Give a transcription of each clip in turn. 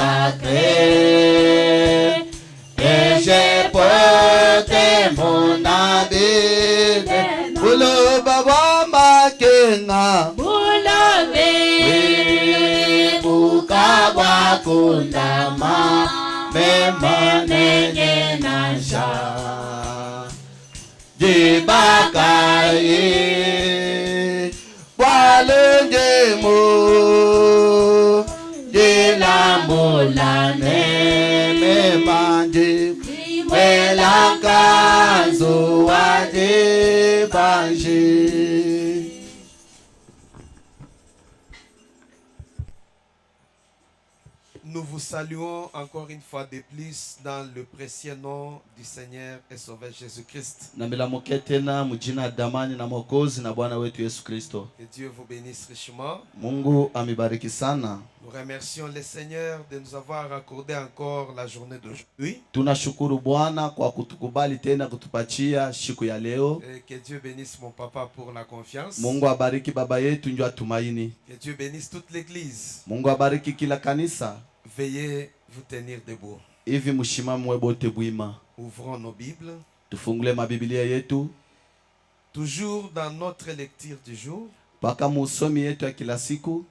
sacré, et j'ai porté mon habit. Boulot baba makenga, Boulot bukawa kundama, mema nenge nansha. Dibakaye, walenge mo, dilambulane me manje, melankanzo ade banje. Nous vous saluons encore une fois de plus dans le précieux nom du Seigneur et Sauveur Jésus-Christ. Na milamuke tena mjina damani na Mwokozi na Bwana wetu Yesu Kristo. Que Dieu vous bénisse richement. Mungu amibariki sana. Nous remercions le Seigneur de nous avoir accordé encore la journée d'aujourd'hui. Tunashukuru Bwana kwa kutukubali tena kutupatia siku ya leo. Et que Dieu bénisse mon papa pour la confiance. Mungu abariki baba yetu njoo atumaini. Que Dieu bénisse toute l'église. Mungu abariki kila kanisa. Veuillez vous tenir debout. Hivi mshimamwe bote bwima. Ouvrons nos Bibles. Tufungule mabiblia yetu. Toujours dans notre lecture du jour. Paka musomi yetu ya kila siku.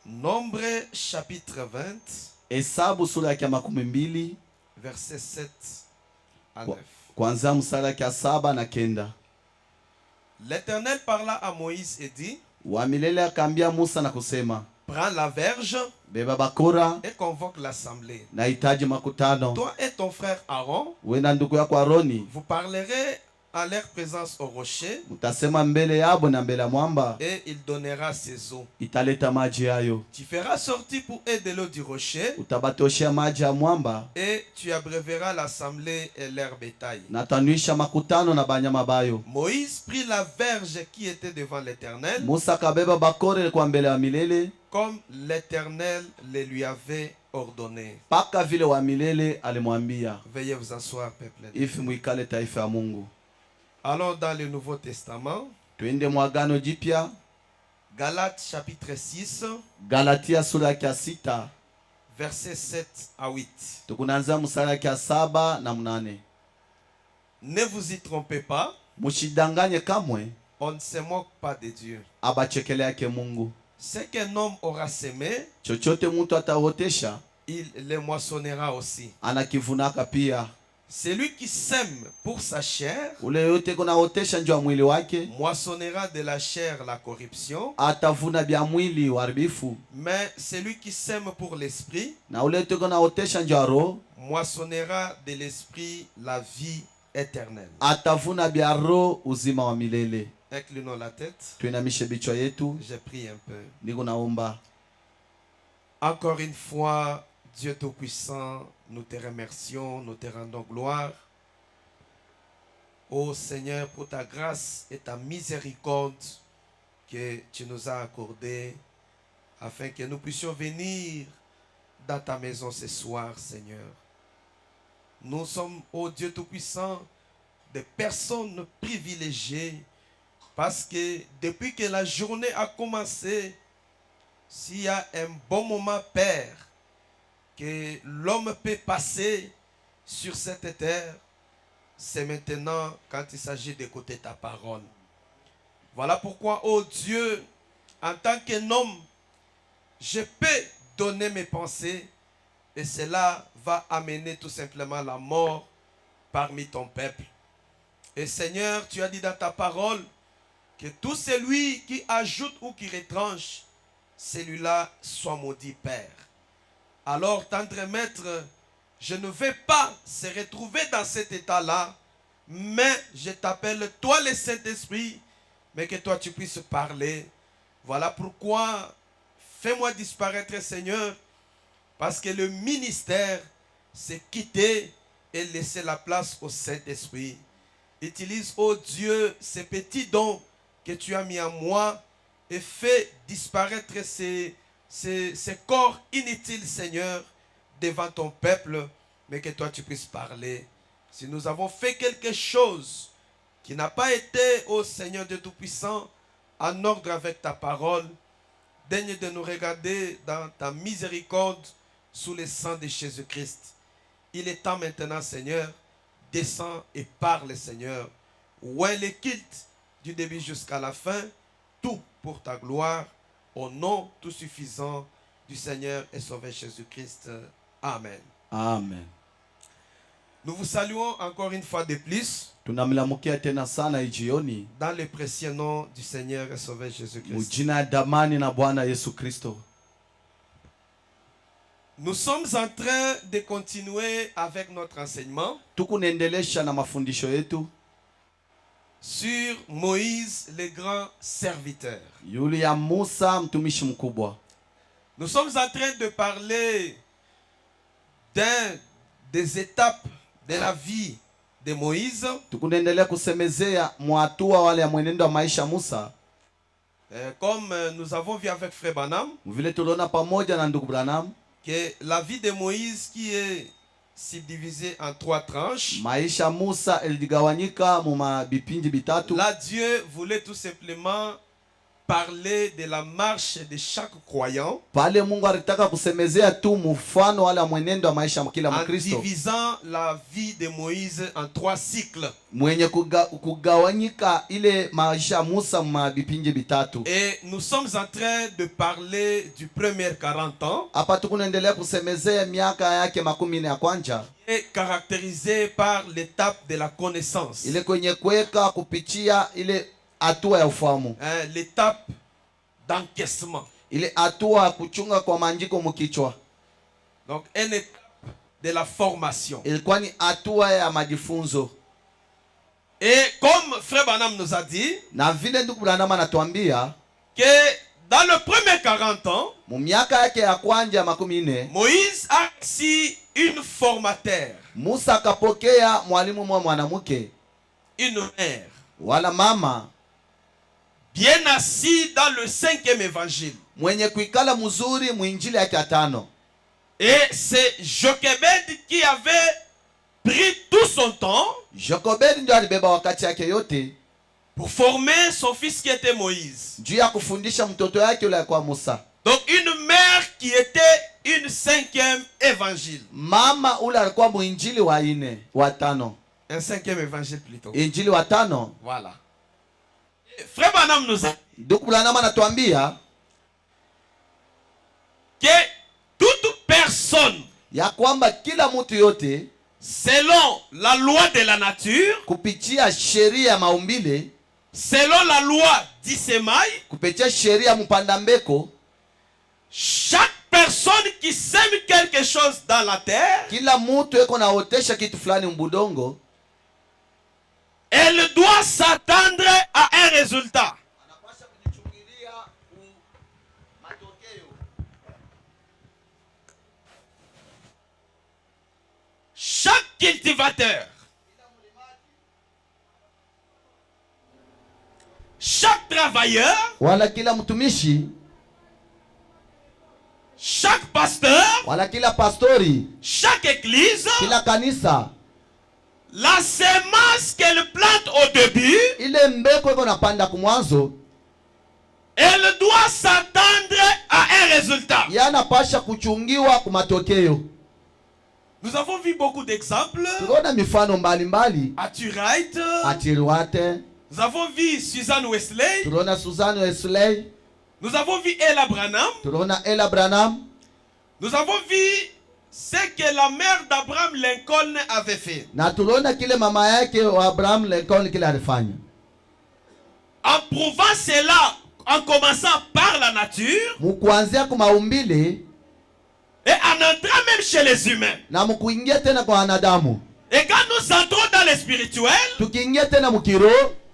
Nombre chapitre 20. Hesabu sura ya 12. Verset 7 à 9. Kwanza mstari ya 7 na 9. L'Éternel parla à Moïse et dit, Wa milele akaambia Musa na kusema, prends la verge beba bakora et convoque l'assemblée. na hitaji makutano. Toi et ton frère Aaron, Wewe na ndugu yako Aroni vous parlerez à leur présence au rocher, utasema mbele yabo na mbele ya mwamba, et il donnera ses eaux. italeta maji hayo. Tu feras sortir pour eux de l'eau du rocher, Utabatoshea maji ya mwamba et tu abreuveras l'assemblée et leur bétail. na tanuisha makutano na banyama bayo. Moïse prit la verge qui était devant l'Éternel, Musa kabeba bakore kwa mbele ya milele, comme l'Éternel le lui avait ordonné. paka vile wa milele alimwambia. Veuillez vous asseoir, peuple. Ifi muikale taifa ya Mungu. Allons dans le Nouveau Testament. Twende mwagano jipya. Galates chapitre 6, Galatia sura ya 6. versets 7 à 8. Tukunanza mstari ya 7 na 8. Ne vous y trompez pas, Mushidanganye kamwe, on ne se moque pas de Dieu. abachekele yake Mungu. Ce qu'un homme aura semé, Chochote mtu ataotesha, il le moissonnera aussi. anakivunaka pia. Celui qui sème pour sa chair, Ule yote kuna otesha njoo ya mwili wake, moissonnera de la chair la corruption, atavuna bya mwili uharibifu. mais celui qui sème pour l'esprit, Na ule yote kuna otesha njoo ya roho, moissonnera de l'esprit la vie éternelle. atavuna bya roho uzima wa milele. Inclinons la tête. Tuinamishe bichwa yetu. Je prie un peu. Niko naomba. Encore une fois, Dieu Tout-Puissant, nous te remercions, nous te rendons gloire. Ô Seigneur, pour ta grâce et ta miséricorde que tu nous as accordée, afin que nous puissions venir dans ta maison ce soir, Seigneur. Nous sommes, ô Dieu Tout-Puissant, des personnes privilégiées, parce que depuis que la journée a commencé, s'il y a un bon moment, Père, que l'homme peut passer sur cette terre, c'est maintenant quand il s'agit d'écouter ta parole. Voilà pourquoi, oh Dieu, en tant qu'un homme, je peux donner mes pensées et cela va amener tout simplement la mort parmi ton peuple. Et Seigneur, tu as dit dans ta parole que tout celui qui ajoute ou qui retranche, celui-là soit maudit, Père. Alors, tendre maître, je ne vais pas se retrouver dans cet état-là, mais je t'appelle, toi le Saint-Esprit, mais que toi tu puisses parler. Voilà pourquoi, fais-moi disparaître, Seigneur, parce que le ministère, c'est quitter et laisser la place au Saint-Esprit. Utilise, oh Dieu, ces petits dons que tu as mis en moi et fais disparaître ces corps inutiles, Seigneur, devant ton peuple, mais que toi tu puisses parler. Si nous avons fait quelque chose qui n'a pas été, ô Seigneur Dieu Tout-Puissant, en ordre avec ta parole, daigne de nous regarder dans ta miséricorde sous le sang de Jésus-Christ. Il est temps maintenant, Seigneur, descends et parle, Seigneur. Ouais le culte du début jusqu'à la fin, tout pour ta gloire, au nom tout suffisant du Seigneur et Sauveur Jésus-Christ. Amen. Amen. Nous vous saluons encore une fois de plus Tunamlamukia tena sana ijioni dans le précieux nom du Seigneur et Sauveur Jésus-Christ. mujina ya damani na Bwana Yesu Kristo. Nous sommes en train de continuer avec notre enseignement Tukunaendelesha na mafundisho yetu sur Moïse, le grand serviteur. yule ya Musa mtumishi mkubwa. Nous sommes en train de parler des étapes de la vie de Moïse. Tukunaendelea kusemezea mwatua wale ya mwenendo wa maisha Musa. Comme nous avons vu avec Frère Branham, Vile tuliona pamoja na ndugu Branham, que la vie de Moïse qui est subdivisée en 3 tranches. maisha Musa iligawanyika mu mabipindi bitatu. Là, Dieu voulait tout simplement parler de la marche de chaque croyant Pale Mungu alitaka kusemezea tu mfano wala mwenendo wa maisha kila en Mkristo divisant la vie de Moïse en 3 cycles. mwenye kugawanyika ile maisha Musa mabipindi bitatu. Et nous sommes en train de parler du premier 40 ans Hapa tukunaendelea kusemezea miaka yake 40 ya kwanza et caractérisé par l'étape de la connaissance. ile kwenye kuweka kupitia ile hatua ya ufahamu, L'étape d'encaissement. ile hatua ya kuchunga kwa manjiko mkichwa. Donc, une étape de la formation. Ilikuwa ni hatua ya majifunzo, Et comme Frère Branham nous a dit, na vile ndugu Branham anatuambia que dans le premier 40 ans, mu miaka yake ya kwanza ya 40 Moïse a reçu une formateur, Musa akapokea mwalimu mwa mwanamke une mère, wala mama bien assis dans le 5e évangile. mwenye kuikala mzuri mwinjili yake ya 5. Et c'est Jochebed qui avait pris tout son temps Jokobedi ndio alibeba wakati yake yote pour former son fils qui était Moïse. juu ya kufundisha mtoto yake yule kwa Musa. Donc une mère qui était une 5e évangile. Mama ule alikuwa mwinjili wa 4 wa 5, Un 5e évangile plutôt. injili wa 5. Voilà. Et Frère Branham nous a dit Ndugu Branham anatuambia que toute personne, ya kwamba kila mtu yote selon la loi de la nature, kupitia sheria ya maumbile, selon la loi d'Isemaï, kupitia sheria ya mpanda mbeko, chaque personne qui sème quelque chose dans la terre, kila mtu eko naotesha kitu fulani mbudongo, elle doit s'attendre à un résultat. Chaque cultivateur, chaque travailleur, wala kila mtumishi, chaque pasteur, wala kila pastori, chaque église, kila kanisa, la semence qu'elle plante au début, ile mbeko iko napanda kumwanzo, elle doit s'attendre à un résultat. yanapasha kuchungiwa kumatokeo. Nous avons vu beaucoup d'exemples. Tunaona mifano mbalimbali, Aturight, Achiriwate, nous avons vu Suzanne Wesley, tunaona Susan Wesley, nous avons vu Ella Branham, tunaona Ella Branham, nous avons vu ce que la mère d'Abraham Lincoln avait fait. na tunaona kile mama yake wa Abraham Lincoln kile alifanya. En prouvant cela, en commençant par la nature, Mukuanzia kwa maumbile et en entrant même chez les humains. na mukuingia tena kwa wanadamu. Et quand nous entrons dans le spirituel, Tukiingia tena mukiro,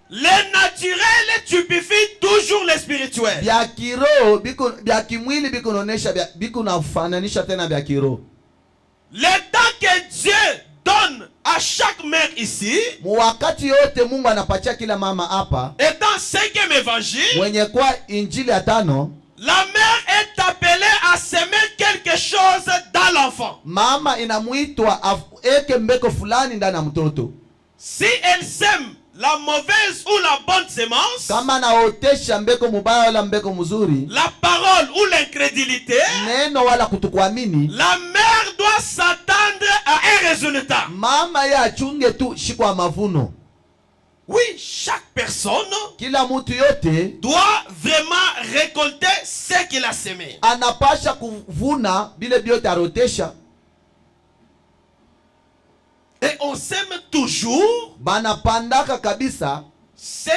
le naturel typifie toujours le spirituel. bya kiro biko bya kimwili biko naonesha biko nafananisha tena bya kiro. Le temps que Dieu donne à chaque mère ici, Wakati yote Mungu anapatia kila mama hapa, et dans 5e évangile, mwenye kwa injili ya 5, la mère est appelée à semer quelque chose dans l'enfant. mama inamuitwa eke mbeko fulani ndani ya mtoto. Si elle sème la mauvaise ou la bonne sémence, kama naotesha mbeko mubaya wala mbeko mzuri, la parole ou l'incrédulité, neno wala kutokuamini, la mère doit s'attendre à un résultat. mama ye achunge tu shikwa mavuno. Oui, chaque personne Kila mutu yote doit vraiment récolter ce qu'il a semé. anapasha kuvuna bile biote arotesha. Et on sème toujours Banapandaka kabisa ce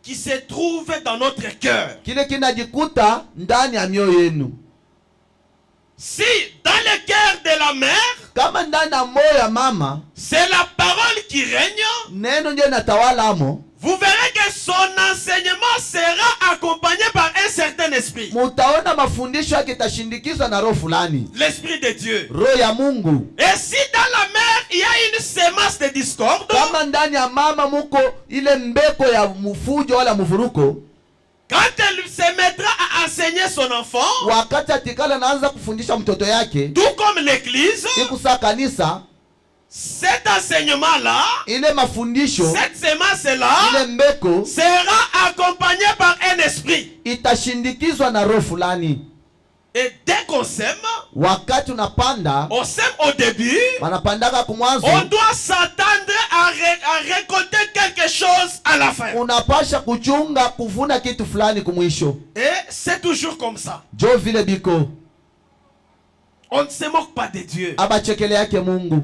qui se trouve dans notre cœur. kile kinajikuta ndani ya mioyo yenu. Si dans le cœur de la mère, Kama ndani ya moyo ya mama c'est la parole qui règne, neno ndio natawala amo, vous verrez que son enseignement sera accompagné par un certain esprit. mutaona mafundisho yake itashindikizwa na roho fulani, L'esprit de Dieu. roho ya Mungu. Et si dans la mère il y a une sémence de discorde, Kama ndani ya mama muko ile mbeko ya mufujo wala muvuruko, quand elle se mettra à enseigner son enfant, wakati atikala naanza kufundisha mtoto yake, tout comme l'église, ikusa kanisa, cet enseignement-là, ile mafundisho, cette sémence-là, ile mbeko sera accompagné par un esprit. itashindikizwa na roho fulani. Et dès qu'on sème, Wakati unapanda, on sème au début, wanapandaka kumwanzo, on doit s'attendre à récolter quelque chose à la fin. unapasha kuchunga kuvuna kitu fulani kumwisho. Et c'est toujours comme ça. Jo vile biko On ne se moque pas de Dieu. abachekele yake Mungu.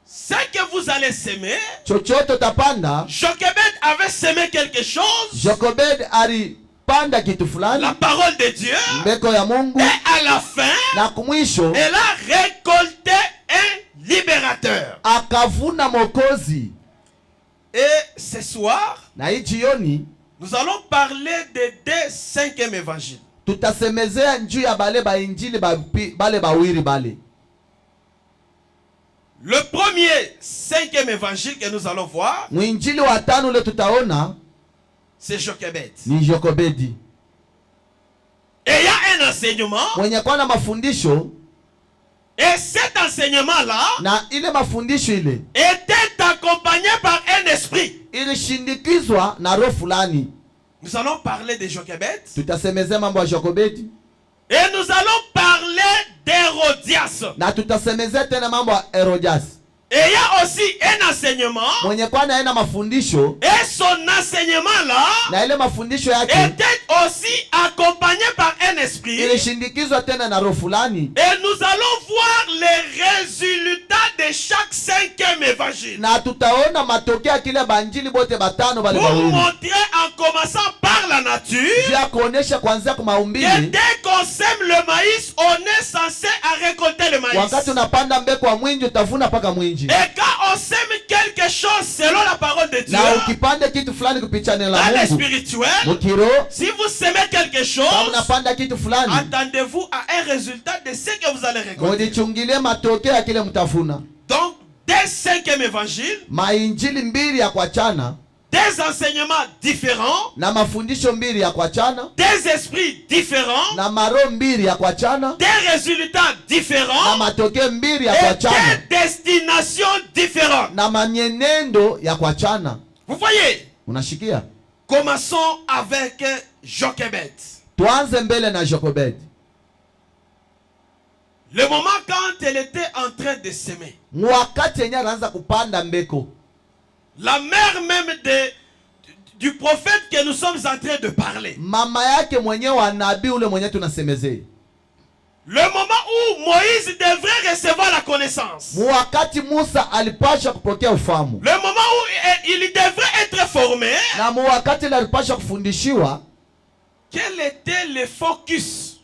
Ce que vous allez semer, Chochote utapanda, Jochebed avait semé quelque chose, Jokobed alipanda kitu la fulani, parole de Dieu, mbeko ya Mungu, et à la fin, na kumwisho elle a récolté un libérateur. akavuna Mokozi. Et ce soir, Na hii jioni nous allons parler des deux cinquièmes évangiles. tutasemezea njuu ya bale ba injili bale bawiri bale. Le premier cinquième évangile que nous allons voir, Mwinjili wa tano ule tutaona c'est Jochebed. ni Jokobedi, Et il y a un enseignement, mwenye kwa na mafundisho, et cet enseignement-là na ile mafundisho ile était accompagné par un esprit. ilishindikizwa na roho fulani. Nous allons parler de Jochebed, Tutasemezea mambo ya Jokobedi, et nous allons parler d'Hérodias. na tutasemezea tena mambo ya Herodias, Et il y a aussi un enseignement, mwenye kwa na mafundisho, et son enseignement-là na ile mafundisho yake était aussi accompagné par un esprit. ilishindikizwa tena na roho fulani. Et nous allons voir les résultats de chaque cinquième évangile. Na tutaona matokeo ya kile banjili bote batano bale Pour bawili, montrer en commençant par la nature vya kuonesha kuanzia kwa que maumbile. dès qu'on sème le maïs, on est censé à récolter le maïs. Wakati unapanda mbeko wa mwinji utavuna paka mwinji, Et quand on sème quelque chose selon la parole de Dieu, na ukipanda kitu fulani kupitia neno la dans le Mungu spirituel, mukiro, si vous semez quelque kama chose, unapanda kitu fulani, attendez-vous à un résultat de ce que vous allez récolter. mudichungilie matokeo ya kile mtafuna. Donc, des cinquième évangile, Mainjili mbili ya kuachana des enseignements différents, na mafundisho mbili ya kuachana des esprits différents, na maroho mbili ya kuachana des résultats na différents matokeo mbili ya et kuachana des destinations différentes. na manyenendo ya kuachana. Vous voyez, Unashikia? commençons avec Jochebed. Tuanze mbele na Jokobedi. Le moment quand elle était en train de s'aimer, Wakati yenye anaanza kupanda mbeko, la mère même du prophète que nous sommes en train de parler, mama yake mwenyewe wa nabii ule mwenyewe tunasemezea, le moment où Moïse devrait recevoir la connaissance, wakati Musa alipasha kupokea ufahamu, le moment où il devrait être formé, na wakati ile alipasha kufundishiwa, quel était le focus,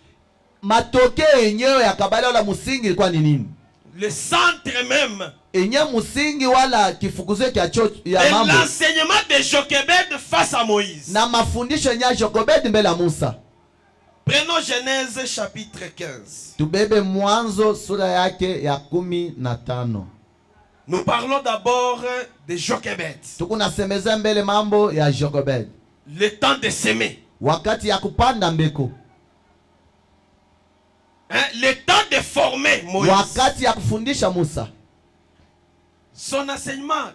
matokeo yenyewe ya kabala wala msingi ilikuwa ni nini? le centre même Enye msingi wala kifukuzio ya de mambo l'enseignement de Jochebed face à Moïse. na mafundisho yenye Jokobedi mbele ya Musa. Prenons Genèse chapitre 15. Tubebe Mwanzo sura yake ya 15. Nous parlons d'abord de Jochebed. Tukunasemeza mbele mambo ya Jokobedi, Le temps de s'aimer. wakati ya kupanda mbeko, Le temps de former Moïse. wakati ya kufundisha Musa. Son enseignement,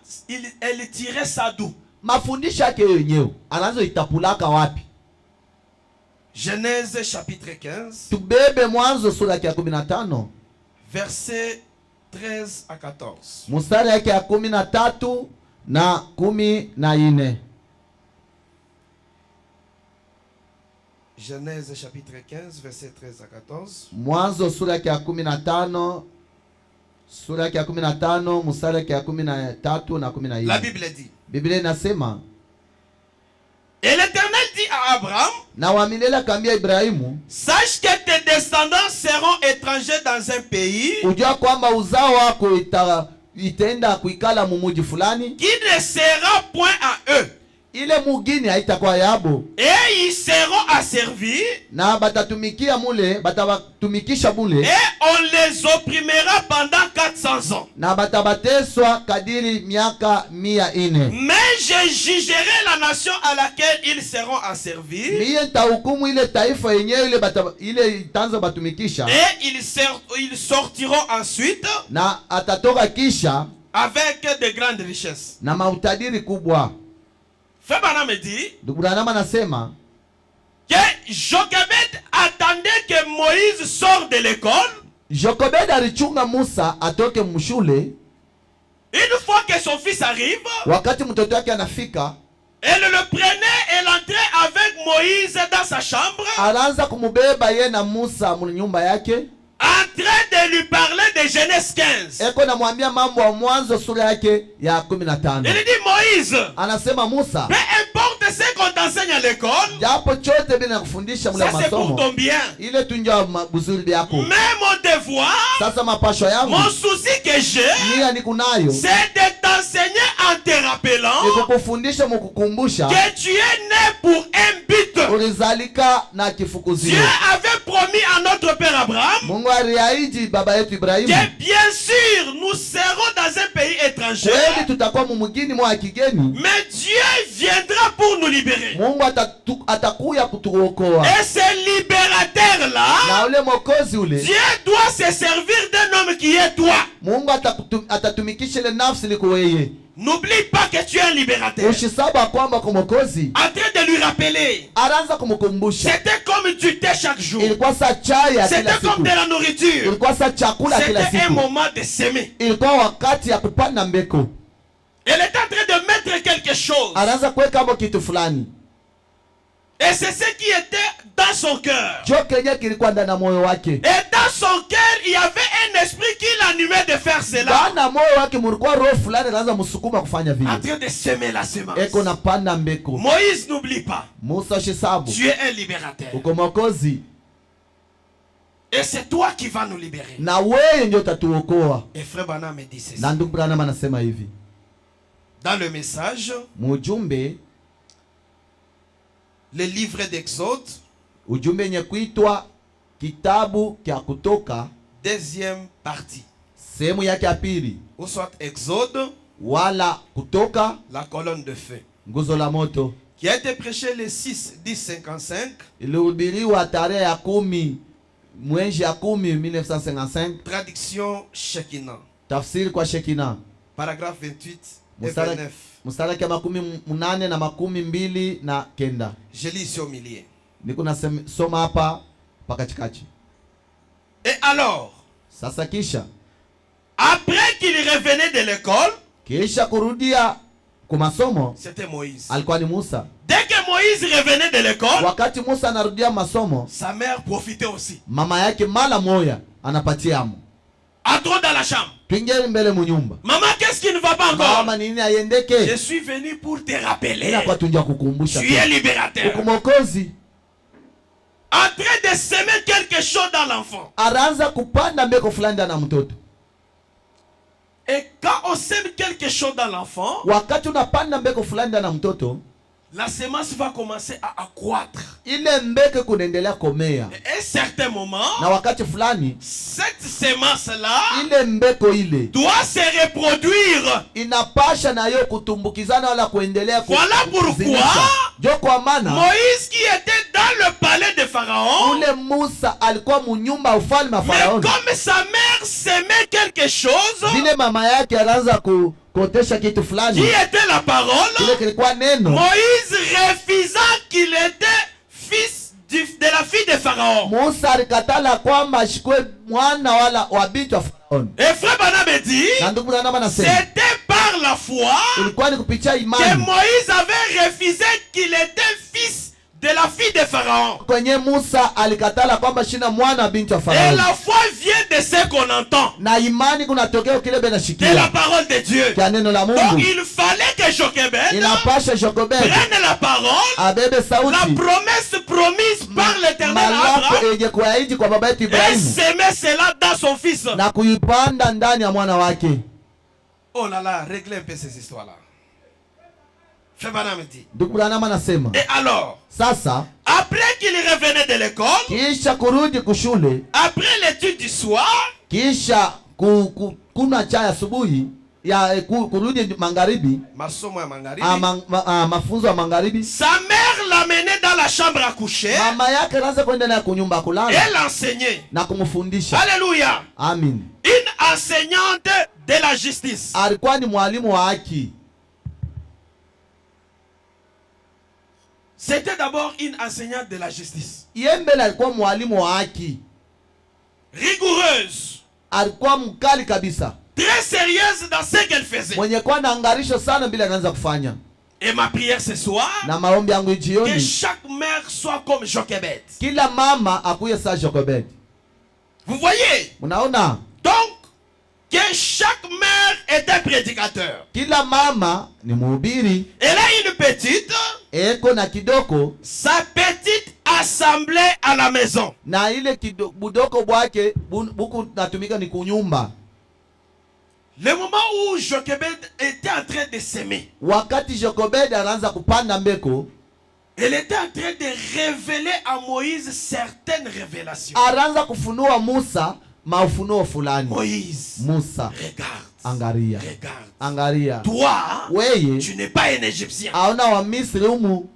elle tirait ça d'où? mafundisho yake yenyewe anazoitapulaka wapi? Genèse chapitre 15. Tubebe Mwanzo sura ya 15 verset 13 à 14. mstari yake ya 13 na 14. Genèse chapitre 15 verset 13 à 14. Mwanzo sura ya 15 mstari yake ya 13 na 14. La Bible dit. Biblia inasema, et l'Éternel dit à Abraham, na wa milele akaambia Ibrahimu, sache que tes descendants seront étrangers dans un pays ujua kwamba uzao wako itaenda kuikala mumuji fulani, qui ne sera point à eux, ile mugini haitakuwa yabo, et ils seront asservis, na batatumikia mule, batabatumikisha mule, et on les opprimera pendant 400 ans. na batabateswa kadiri miaka 400. Mais je jugerai la nation à laquelle ils seront asservis, Miye nitahukumu ile taifa yenyewe ile itanza batumikisha, et ils sortiront ensuite na atatoka kisha avec de grandes richesses. na mautadiri kubwa. Frère Branham me dit Ndugu Branham anasema que Jochebed attendait que Moïse sorte de l'école. Jochebed alichunga Musa atoke mshule. Une fois que son fils arrive, Wakati mtoto wake anafika, elle le prenait et l'entrait avec Moïse dans sa chambre, anaanza kumubeba ye na Musa mu nyumba yake, en train de lui parler de Genèse 15. eko namwambia mambo ya Mwanzo sura yake ya 15. Il dit, Moïse, Anasema, Musa, peu importe ce qu'on t'enseigne à l'école, japo chote bila kufundisha mule ça c'est pour masomo, ton bien. ile tunja buzuri byako. Mais mon devoir, Sasa mapasho yangu, mon souci que j'ai, nia nikunayo, c'est de t'enseigner en te rappelant nikukufundisha mukukumbusha que tu es né pour un but. ulizalika na Dieu kifukuzio. avait promis à notre père Abraham Mungu aliahidi baba yetu Ibrahimu, que bien sûr nous serons dans un pays étranger, kweli tutakuwa mumugini mwa kigeni, mais Dieu viendra pour nous libérer. Mungu atakuya kutuokoa. Et ce libérateur-là, Na ule mokozi ule, Dieu doit se servir d'un homme qui est toi. Mungu atatumikisha ile nafsi liko weye. N'oublie pas que tu es un libérateur. Ushisaba kwamba kumokozi En train de lui rappeler, anaanza kumkumbusha. c'était comme du thé chaque jour. Ilikuwa sa chai ya kila C'était comme siku, de la nourriture. ilikuwa sa chakula kila C'était un siku, moment de s'aimer. ilikuwa wakati ya kupanda mbeko. Elle est en train de mettre quelque chose. Anaanza kuweka hapo kitu fulani, Et c'est ce qui était dans son cœur. jo kenye kilikuwa ndani ya moyo wake. Et dans son cœur, il y avait un esprit qui l'animait de faire cela. Ndani ya moyo wake mulikuwa roho fulani anaanza msukuma kufanya En vile, train de semer la semence. eko napanda mbeko. Moïse, n'oublie pas, Musa ushisabu, tu es un libérateur. uko mokozi, Et c'est toi qui vas nous libérer. na wewe ndio utatuokoa. Et frère Branham me dit ceci. Na ndugu Branham anasema hivi Dans le message, mujumbe, le livre d'Exode, ujumbe yenye kuitwa kitabu kya Kutoka, deuxième partie. sehemu yake ya pili, Ou soit Exode, wala Kutoka, la colonne de feu, nguzo la moto, qui a été prêché le 6-10-55, ilihubiriwa tarehe ya 10 mwezi ya 10 1955, traduction Shekinah, tafsiri kwa Shekina, paragraphe 28 et 29. mstari ya 18 na 29. Je lis ici au milieu. Niko nasoma hapa pakachikachi. Et alors, Sasa kisha, après qu'il revenait de l'école, kisha kurudia kwa masomo, c'était Moïse. alikuwa ni Musa. Dès que Moïse revenait de l'école, Wakati Musa anarudia masomo, sa mère profitait aussi. mama yake mala moya anapatia amo, Entrons dans la chambre. tuingie mbele munyumba. Maman, qu'est-ce qui ne va pas encore? Mama, nini aiendeke? Je suis venu pour te rappeler. Ina kwa tunja kukumbusha Tu es libérateur. ukumokozi En train de semer quelque chose dans l'enfant. araanza kupanda mbeko fulani ndani ya mtoto. Et quand on sème quelque chose dans l'enfant, Wakati unapanda mbeko fulani ndani ya mtoto, la semence va commencer à accroître. ile mbeke kunaendelea komea, Et à un certain moment, na wakati fulani cette semence-là ile mbeko ile doit se reproduire. inapasha na yo kutumbukizana wala kuendelea Voilà pourquoi kuzilisha. Jo kwa maana Moïse, qui était dans le palais de Pharaon, ule Musa alikuwa munyumba ufalme wa mais Faraoni, comme sa mère s'aimait quelque chose, vile mama yake anaanza kuotesha kitu qui fulani était la parole, kile kilikuwa neno. Moïse refusa qu'il était fils de la fille de Pharaon. Musa alikatala kwamba ashikwe mwana wala wa binti wa Faraoni. Et frère Branham dit, Na ndugu Branham anasema c'était par la foi ilikuwa ni kupitia que imani Moïse avait refusé qu'il était fils de la fille de Pharaon. kwenye Musa alikatala kwamba shina mwana wa binti wa Et Faraoni. la foi vient de ce qu'on entend, Na imani kunatokea kile de la benashikia parole de Dieu. kwa neno la Donc Mungu. il fallait que Jochebed Inapasha Jokobedi prenne la parole, abebe la sauti promesse promise par l'Éternel à malako Abraham, yenye kuahidi kwa baba yetu et Ibrahimu s'aimer cela dans son fils. na kuipanda ndani ya mwana wake. Oh là là, réglez un peu ces histoires-là. Frère Branham dit. Ndugu Branham anasema Et alors, sasa, après qu'il revenait de l'école, kisha kurudi kushule, après l'étude du soir, kisha kunywa chai asubuhi ya kurudi magharibi, masomo ya magharibi, mafunzo ya magharibi, sa mère l'amenait dans la chambre à coucher mama yake anaanza kwenda naye kunyumba et kulala l'enseignait. na kumfundisha. Alléluia. Amin. Une enseignante de la justice. Alikuwa ni mwalimu wa haki. C'était d'abord une enseignante de la justice. Yembele alikuwa mwalimu wa haki, Rigoureuse, alikuwa mkali kabisa, très sérieuse dans ce qu'elle faisait. mwenye kuwa na angarisho sana bila anaanza kufanya. Et ma prière ce soir, Na maombi yangu que jioni, chaque mère soit comme Jochebed. kila mama akuye saa Jokobedi. Vous voyez? Unaona, Donc, que chaque mère était prédicateur. kila mama ni mhubiri, Elle a une petite, eko na kidoko sa petite assemblée à la maison. na ile budoko bwake buku natumika ni kunyumba. Le moment où Jochebed était en train de s'aimer, Wakati Jokobedi anaanza kupanda mbeko, elle était en train de révéler à Moïse certaines révélations. anaanza kufunua Musa maufunuo fulani. Moïse, Musa, regarde, angaria, regarde. angaria, Toi, weye tu n'es pas un Égyptien. aona wa Misri humu,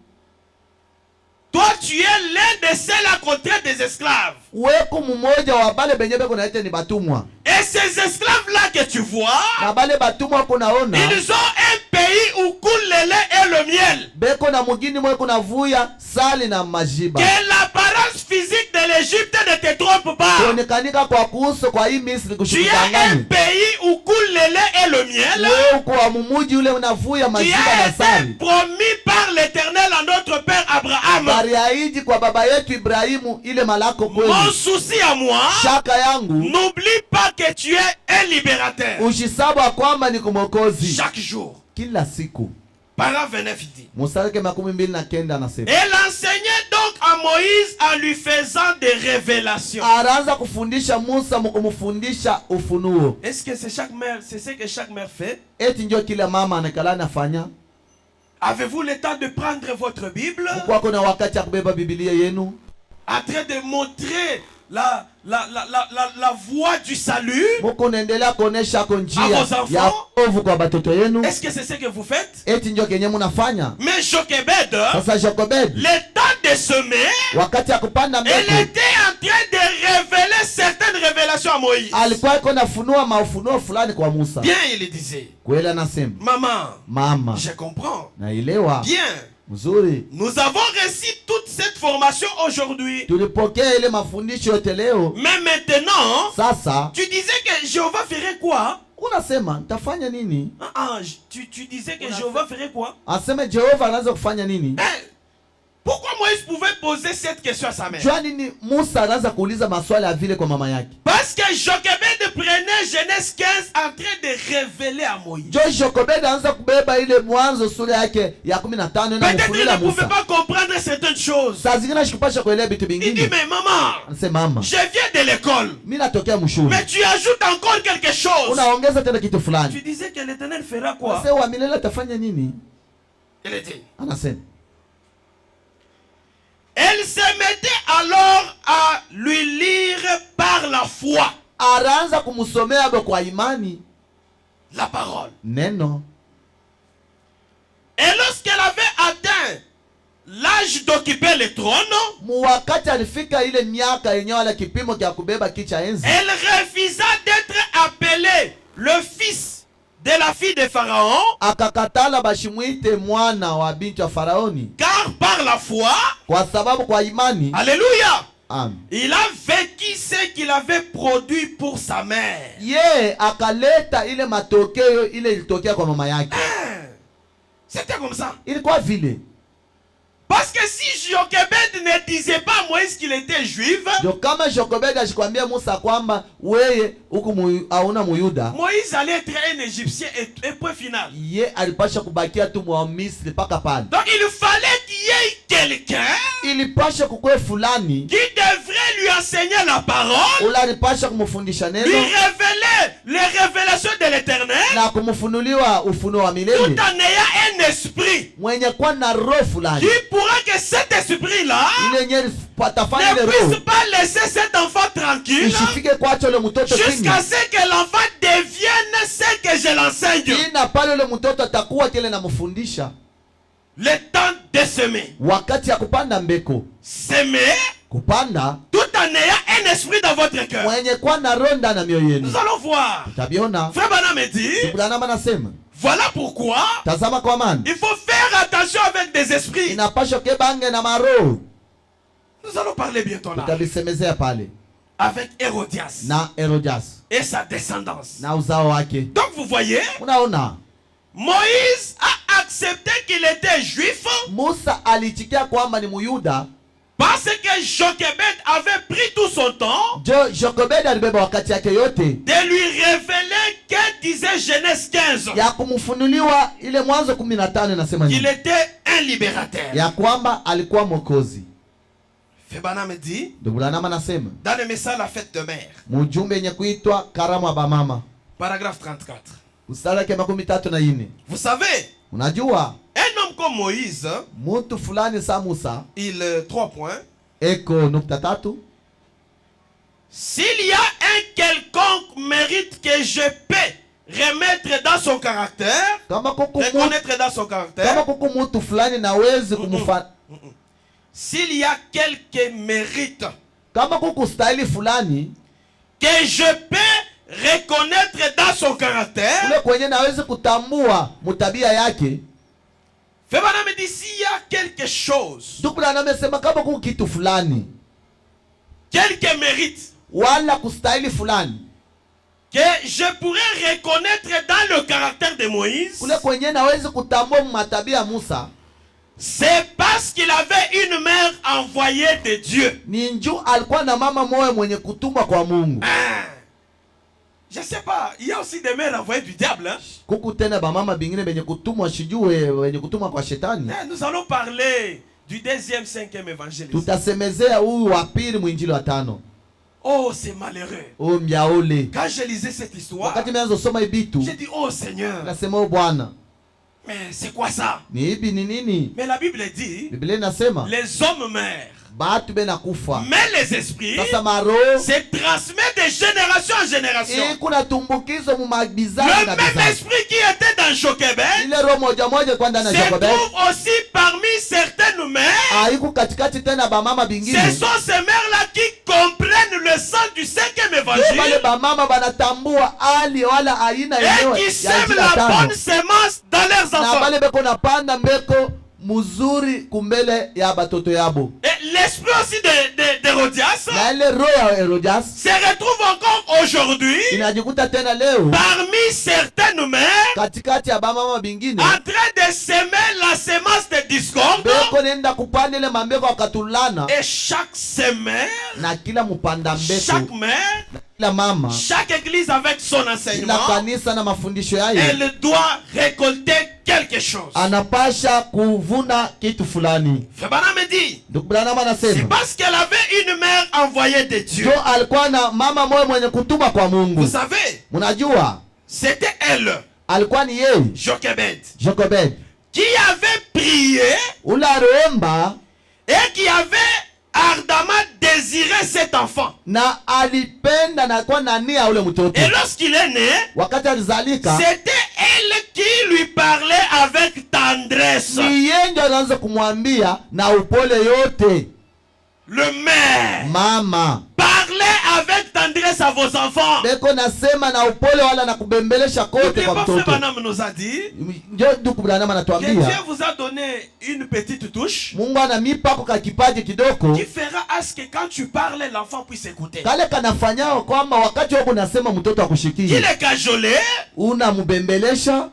Toi, tu es l'un de ceux à contraire des esclaves. weko mmoja wa bale benye beko naite ni batumwa. Et ces esclaves-là que tu vois, Na bale batumwa kunaona ils ont un pays où coule le lait et le miel. beko na mugini mwe kuna vuya sali na majiba. Que l'apparence physique de l'Égypte ne te trompe pas. Kuonekanika kwa kuuso kwa hii Misri Tu es un kushukudangani. pays où coule le lait et le miel. Wewe uko wa mumuji ule unavuya Qui majiba a na été sali. promis par l'Éternel à notre père Abraham. Bariahidi kwa baba yetu Ibrahimu ile malako Mon kweli. souci à moi, Shaka yangu n'oublie pas que tu es un libérateur. ushisabu kwamba ni kumokozi. Chaque jour. Kila siku. Parent 29 dit. Musaleke 29 anasema. Elle enseignait donc à Moïse en lui faisant des révélations. Araanza kufundisha Musa mkumfundisha ufunuo. Est-ce que c'est chaque mère, c'est ce que chaque mère fait? Eti ndio kila mama anakala nafanya. Avez-vous le temps de prendre votre Bible Kwa kuna wakati ya kubeba Biblia yenu en train de montrer la voie du salut? muko naendelea kuonesha ko njia À vos enfants? ya ovu kwa batoto yenu. Est-ce que c'est ce que vous faites? Eti ndio kenye mnafanya. Mais Jochebed, Sasa Jokobedi le temps de semer, wakati ya kupanda elle mbegu était en train de révéler certaines révélations à Moïse. alikuwa iko nafunua maufunuo fulani kwa Musa. Bien, il disait, Kweli anasema, maman, mama je comprends. naelewa Bien, mzuri, nous avons reçu toute cette formation aujourd'hui. tulipokea ile mafundisho yote leo. Mais maintenant, Sasa tu disais que Jéhovah ferait quoi? unasema nitafanya nini? Tu disais que Jéhovah ferait quoi? Aseme Jehova anaweza kufanya nini? Pourquoi Moïse pouvait poser cette question à sa mère? Jua nini Musa anaanza kuuliza maswali ya vile kwa mama yake? Parce que Jochebed prenait Genèse 15 en train de révéler à Moïse. Jo Jokobedi anaanza kubeba ile Mwanzo sura yake ya 15 na Peut-être il kumfunulia ne pouvait Musa. pas comprendre certaines choses. Saa zingine ashikupasha kuelewa vitu Il dit, vingine. mais maman, Anasema mama, je viens de l'école. mimi natokea mshule. Mais tu ajoutes encore quelque chose. Unaongeza tena kitu Tu fulani. disais que l'Éternel fera quoi? Sasa wa milele atafanya nini? Il dit. Anasema Elle se mettait alors à lui lire par la foi araanza kumsomea kwa imani la parole. neno. Et lorsqu'elle avait atteint l'âge d'occuper le trône, Wakati alifika ile miaka yenyewe wala kipimo cha kubeba kicha enzi, elle refusa d'être appelée le fils de la fille de Pharaon, akakatala bashimwite mwana wa binti wa Faraoni, car par la foi, kwa sababu kwa imani. alléluia, Amen. il a vécu ce qu'il avait produit pour sa mère. Ye akaleta ile matokeo ile ilitokea kwa mama yake. C'était comme ça. Ilikuwa vile. Parce que si Jochebed ne disait pas à Moïse qu'il était juif, Ndio kama Jochebed ashikwambia Musa kwamba weye huku hauna Muyuda, Moïse allait être un Égyptien et point final. ye alipasha kubakia tu mwa Misri paka pale. Donc il fallait qu'il y ait quelqu'un Ilipasha kukwe fulani qui devrait lui enseigner la parole, ula alipasha kumufundisha lui neno révéler les révélations de l'éternel, na kumufunuliwa ufunuo wa tout milele, en ayant un esprit mwenye kwa na roho fulani qui pourra que cet esprit-là ile yenye patafanya ile ne roho puisse pas laisser cet enfant tranquille ishifike kwacho ile mtoto jusqu'à kimya, ce que l'enfant devienne ce que je l'enseigne. ina pale ile mtoto atakuwa kile namufundisha. Le temps de semer. Wakati ya kupanda mbeko, Semer kupanda tout en ayant un esprit dans votre cœur. mwenye kwa na roho ndani ya mioyo yenu. Nous allons voir. Tabiona Frère Branham me dit, Branham anasema, voilà pourquoi tazama kwa maana il faut faire attention avec des esprits. inapasha kebange na maroho. Nous allons parler bientôt là. Tutavisemezea pale Avec Hérodias na Herodias et sa descendance. na uzao wake. Donc vous voyez, Unaona, Moïse a accepté qu'il était juif Musa aliitikia kwamba ni Muyuda. parce que Jochebed avait pris tout son temps Jochebed alibeba wakati yake yote de lui révéler que disait Genèse 15 ya kumfunuliwa ile Mwanzo 15 inasema qu'il nini? était un libérateur. Ya kwamba alikuwa mwokozi. Febana me dit Ndugu Branham anasema dans le message la fête de mère, mujumbe yenye kuitwa karamu ya bamama, paragraphe 34. mstari wake 34. Vous savez, Unajua un homme comme Moïse, mtu fulani sa Musa, 3 points. eko nukta tatu, S'il y a un quelconque mérite que je peux remettre dans son caractère, kama kuku reconnaître dans son caractère, mtu fulani nawezi kumufa, s'il y a quelque mérite kama kuku stahili fulani que je peux reconnaître dans son caractère, ule kwenye nawezi kutambua mutabia yake. Febana me dit s'il y a quelque chose, Ndugu Branham amesema kama kuku kitu fulani quelque mérite wala kustahili fulani que je pourrais reconnaître dans le caractère de Moïse, kule kwenye nawezi kutambua matabia ya Musa, c'est parce qu'il avait une mère envoyée de Dieu. ni njoo alikuwa na mama moyo mwenye kutumwa kwa Mungu. Je sais pas, il y a aussi des mères envoyées du diable. Hein? Kuku tena ba mama bingine benye kutumwa shijue wenye kutumwa kwa shetani. Nous allons parler du 2e, 5e évangile. Tutasemezea huyu wa pili mwinjili wa tano. Oh, c'est malheureux. O mjaole. Quand je lisais cette histoire, Wakati nianza soma ibitu, j'ai dit, oh Seigneur, nasema o Bwana, mais c'est quoi ça? ni ibi ni nini? Mais la Bible dit, Biblia inasema les hommes meurent, batu bena kufa. mais les esprits Sasa maro se transmettent de génération en génération. kuna tumbukizo mu magizani Le na même bizazi. esprit qui était dans Jochebed Ile roho moja moja kwa ndani ya se Jochebed trouve aussi parmi certaines mères. haiku katikati tena ba mama Ce bingine. sont ces mères-là qui comprennent le sens du 5e Wale évangile ba mama banatambua ali wala aina et yenyewe qui ya sèment injili ya la tano. bonne semence dans leurs Na enfants. bale beko napanda mbeko muzuri kumbele ya batoto yabo. Et l'esprit aussi d'Hérodias Na ile roho ya Herodias se retrouve encore aujourd'hui inajikuta tena leo parmi certaines mères katikati ya bamama bingine en train de semer la semence de discorde. beko nenda kupanda ile mambeko akatulana. Et chaque semeur, Na kila mupanda chaque mbeko, mère, kila mama, chaque église avec son kila enseignement, kanisa na mafundisho yayo elle doit récolter quelque chose. anapasha kuvuna kitu fulani. Febana me dit, Ndugu Branham c'est anasema parce qu'elle avait une mère envoyée de Dieu. jo alikuwa na mama moyo mwenye kutuma kwa Mungu. Vous savez, Munajua c'était elle, alikuwa ni yeye Jochebed, Jochebed qui avait prié ule aliomba et qui avait ardemment désiré cet enfant. na alipenda na alikuwa na nia ule mtoto. Et lorsqu'il est né, Wakati alizalika c'était elle qui lui parlait avec tendresse. ni yeye ndio anaanza kumwambia na upole yote. Le maire Mama parlait avec tendresse à vos enfants. beko nasema na upole wala na kubembelesha kote N'oubliez kwa pas, Frère mtoto. Branham nous a dit Ndio ndugu Branham que anatuambia Dieu vous a donné une petite touche Mungu anamipa kwa kipaji kidogo qui fera à ce que quand tu parles, l'enfant puisse écouter. kale kanafanyao kwamba wakati wako nasema mtoto Qu'il akushikie est cajolé, unambembelesha,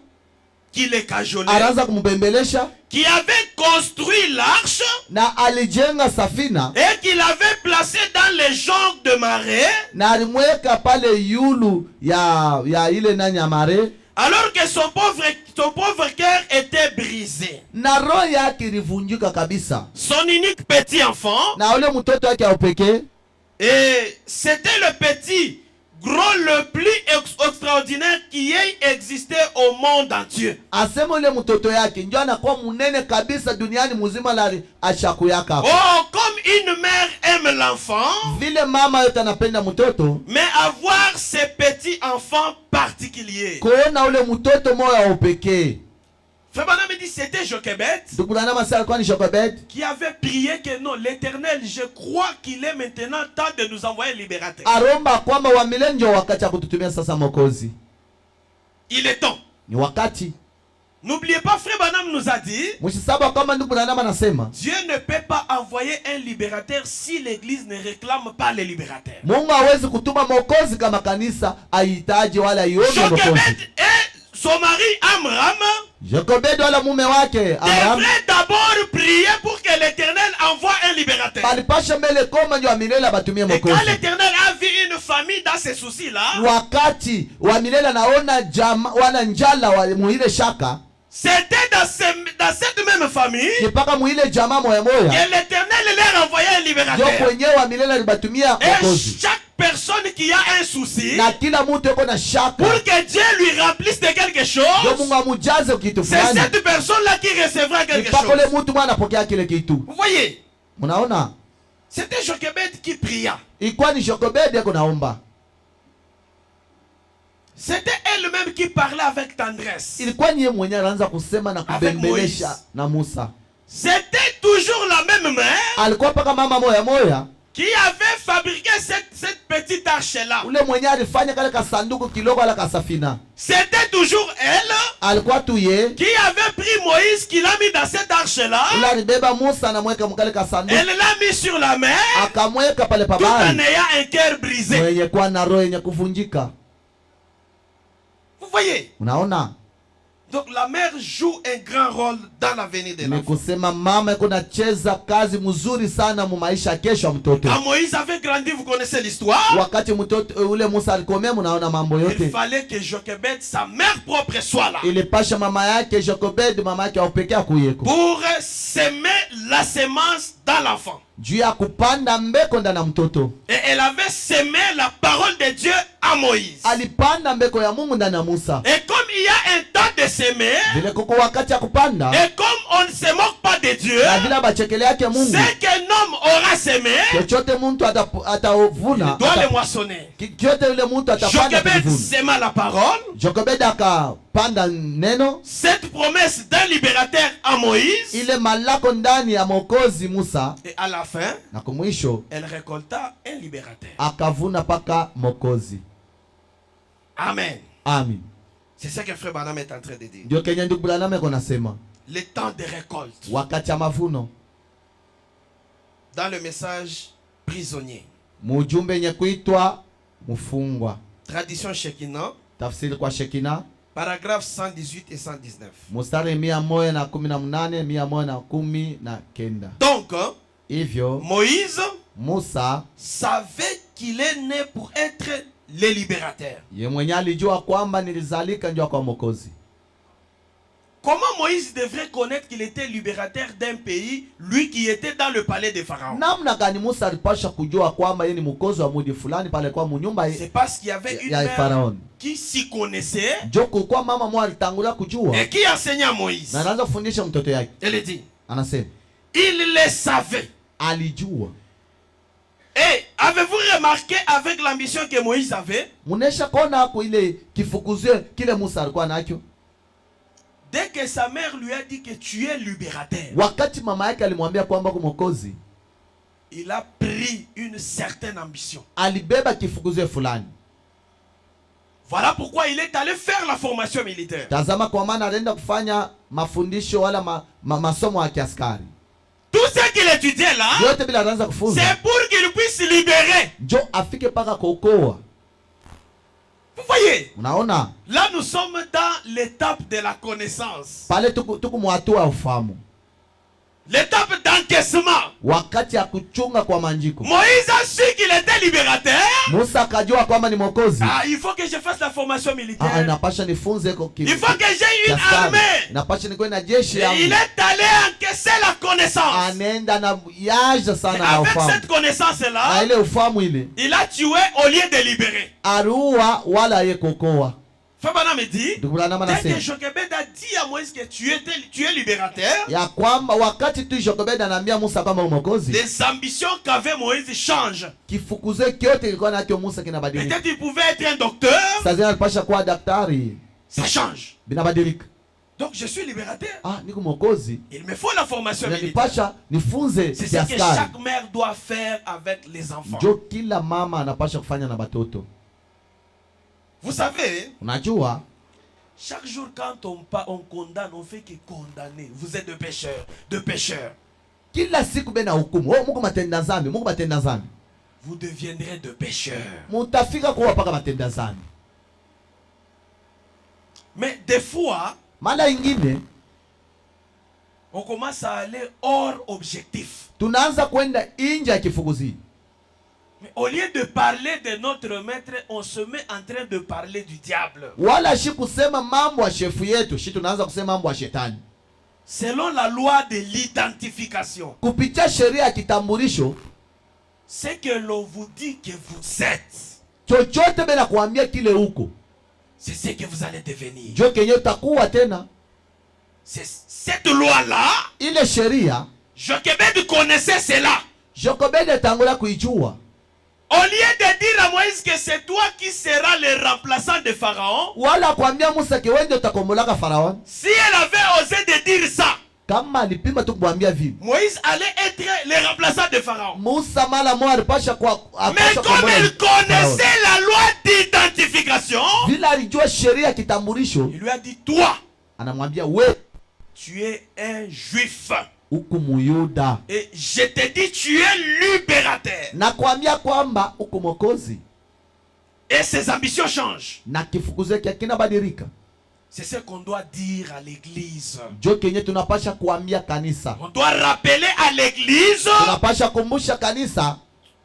qu'il est cajolé, anaanza kumbembelesha, qui avait construit l'arche na alijenga safina et qu'il avait placé dans les joncs de marée, na alimweka pale yulu ya ile nanyamare, alors que son pauvre cœur était brisé. na roho yake ilivunjika kabisa, Son unique petit enfant, na ule mtoto wake wa pekee, et c'était le petit gros le plus extraordinaire qui ait existé au monde entier. asema ule mtoto yake ndio anakuwa munene kabisa duniani muzima la ashakuyaka. Oh, comme une mère aime l'enfant, Vile mama yote anapenda mtoto, mais avoir ces petits enfants particuliers. kuona ule mtoto moyo wa upekee. Frère Branham me dit c'était Jochebed Ndugu Branham sasa alikuwa ni Jochebed qui avait prié que non, l'Éternel, je crois qu'il est maintenant temps de nous envoyer libérateur. aromba kwamba wa milele ndio wakati wa kututumia sasa Mwokozi, Il est temps. ni wakati. N'oubliez pas, Frère Branham nous a dit, Msisaba kama ndugu Branham anasema Dieu ne peut pas envoyer un libérateur si l'Église ne réclame pas le libérateur. Mungu hawezi kutuma Mwokozi kama kanisa haihitaji wala iombe Mwokozi. Jochebed et son mari Amram Jochebed wala mume wake Abraham devraient d'abord prier pour que l'Éternel envoie un libérateur. balipasha mbele koma ndio wa milele abatumie Et quand Mwokozi. l'Éternel a vu une famille dans ces soucis-là, Wakati wa milele anaona wana njala wa muile shaka, c'était dans cette même famille ni paka muile jamaa moya moya que l'Éternel leur envoyait un ndio libérateur. kwenyewe wa milele alibatumia Et Mwokozi. chaque personne qui a un souci, Na kila mtu yuko na shaka pour que Dieu lui remplisse de quelque ndio chose, Mungu amujaze kitu c'est fulani, cette personne-là qui recevra ni quelque paka ule chose. mtu mwana anapokea kile kitu. Vous voyez, Mnaona, c'était Jochebed qui pria. ilikuwa ni Jochebed yako naomba, C'était elle-même qui parlait avec tendresse. ilikuwa ni yeye mwenyewe anaanza kusema na Avec kubembelesha Moïse. na Musa. C'était toujours la même mère Alikuwa paka mama moya moya qui avait fabriqué cette petite arche-là. ule mwenyewe alifanya kale kasanduku kidogo ala kasafina, C'était toujours elle alikuwa tu ye qui avait pris Moïse, qui l'a mis dans cette arche-là. ule alibeba Musa anamweka mkale kasanduku Elle l'a mis sur la mer, akamweka pale tout en pabali, ayant un cœur brisé. mwenye kuwa na roho yenye kuvunjika. Vous voyez? Unaona, Donc la mère joue un grand rôle dans l'avenir de ni l'enfant. kusema mama iko nacheza kazi mzuri sana mu maisha ya kesho ya mtoto. Quand Moïse avait grandi, vous connaissez l'histoire. Wakati mtoto ule Musa alikomea, mnaona mambo Il yote. fallait que Jochebed, sa mère propre, soit là Ilipasha mama yake Jochebed, mama yake aupekea kuyeko pour semer la semence dans l'enfant. juu ya kupanda mbeko ndani ya mtoto. Et elle avait semé la parole de Dieu à Moïse. Alipanda mbeko ya Mungu ndani ya Musa. Et comme il y a un temps de semer, Vile kuko wakati ya kupanda, et comme on ne se moque pas de Dieu, na vile bachekele yake Mungu, ce qu'un homme aura semé, chochote mtu atavuna, doit le moissonner. chochote yule mtu atapanda Jochebed kuvuna. sema la parole, Jochebed akapanda neno cette promesse d'un libérateur à Moïse, ile malako ndani ya Mwokozi Musa, et à la fin, na kumwisho elle récolta un libérateur. akavuna paka Mwokozi. Amen. Amen. C'est ce que Frère Branham est en train de dire. Ndio Kenya ndugu Branham iko nasema Le temps de récolte. wakati ya mavuno. Dans le message prisonnier. Mujumbe yenye kuitwa mfungwa, Tradition Shekinah, tafsiri kwa Shekina, paragraphe 118 et 119. mstari 118 119. Donc, Hivyo Moïse Musa savait qu'il est né pour être le libérateur. ye mwenye alijua kwamba nilizalika njoo kwa Mwokozi. Comment Moïse devrait connaître qu'il était libérateur d'un pays, lui qui était dans le palais de Pharaon? Namna gani Musa alipasha kujua kwamba yeye ni mwokozi wa mudi fulani pale kwa munyumba C'est parce qu'il y avait une ya mère Faraoni. qui s'y connaissait Joko kwa mama mwa alitangula kujua et qui enseignait à Moïse. na anaanza kufundisha mtoto yake. Elle dit, Anasema il le savait. alijua. Et avez-vous remarqué avec l'ambition que Moïse avait? Munesha kona hapo ile kifukuzio kile Musa alikuwa nacho. Dès que sa mère lui a dit que tu es libérateur, Wakati mama yake alimwambia kwamba kwa Mwokozi, il a pris une certaine ambition. alibeba kifukuzio fulani. Voilà pourquoi il est allé faire la formation militaire. Tazama kwa maana alienda kufanya mafundisho wala masomo ya kiaskari. Tout ce qu'il étudiait là, Yote bila anaanza kufunza. c'est pour qu'il puisse libérer. Njo afike paka kuokoa. Vous voyez? Unaona? Là nous sommes dans l'étape de la connaissance. Pale tuku muhatua ufahamu. L'étape d'encaissement. Wakati ya kuchunga kwa manjiko. Moïse a su qu'il était libérateur. Musa akajua kwamba ni mwokozi. Ah, il faut que je fasse la formation militaire. Inapasha nifunze kwa Il faut que j'ai une armée. Inapasha nikuwe na jeshi Et yangu. il est allé encaisser la connaissance. Anaenda na yaja sana na Avec ufahamu. cette connaissance-là, Na ile ufahamu ile. il a tué au lieu de libérer. Arua wala ye kokoa. Fabana me dit, Ndugulanama dès que nasema. Jochebed a dit à Moïse que tu es libérateur, Ya kwamba wakati tu Jokobedi anaambia Musa kama mwokozi, les ambitions qu'avait Moïse changent. kifukuze kyote kilikuwa nacho Musa kinabadilika. Peut-être il pouvait être un docteur, Sasa alipasha kuwa daktari, ça change. binabadilika. Donc je suis libérateur. Niko mwokozi. Il me faut la formation militaire. Inanipasha nifunze C'est ce que kiaskari. chaque mère doit faire avec les enfants. Jo kila mama anapasha kufanya na batoto. Vous savez, Unajua, chaque jour quand on condamne, on fait que condamner. Vous êtes de pécheurs, de pécheurs. kila siku bena hukumu. Oh, Mungu matenda zambi, Mungu matenda zambi. Vous deviendrez de pécheurs. Mutafika kuwa paka matenda zambi. Mais des fois, Mara ingine on commence à aller hors objectif. tunaanza kwenda nje ya kifukuzi. Mais au lieu de parler de notre maître, on se met en train de parler du diable. Wala shi kusema mambo ya shefu yetu, shi tunaanza kusema mambo ya shetani. Selon la loi de l'identification, Kupitia sheria ya kitambulisho, c'est que l'on vous dit que vous êtes. chochote bena kuambia kile huko, C'est ce que vous allez devenir. jo kenye utakuwa tena. C'est cette loi-là, Ile sheria Jochebed connaissait cela. Jokobedi tangola kuijua. Au lieu de dire à Moïse que c'est toi qui seras le remplaçant de Pharaon, Wala kuambia Musa ke wewe ndio utakombolaka Farao. si elle avait osé de dire ça, Kama alipima tu kumwambia vile, Moïse allait être le remplaçant de Pharaon. Musa mara moja alipasha kwa Mais comme il connaissait la loi d'identification, vile alijua sheria ya kitambulisho, il lui a dit, toi, anamwambia we tu es un juif. huku Muyuda. Et je te dis, tu es libérateur. Na kuambia kwamba huku mwokozi. Et ses ambitions changent. Na kifukuzo yake kinabadilika. C'est ce qu'on doit dire à l'église. Jo kenye tunapasha kuambia kanisa. On doit rappeler à l'église Tunapasha kumbusha kanisa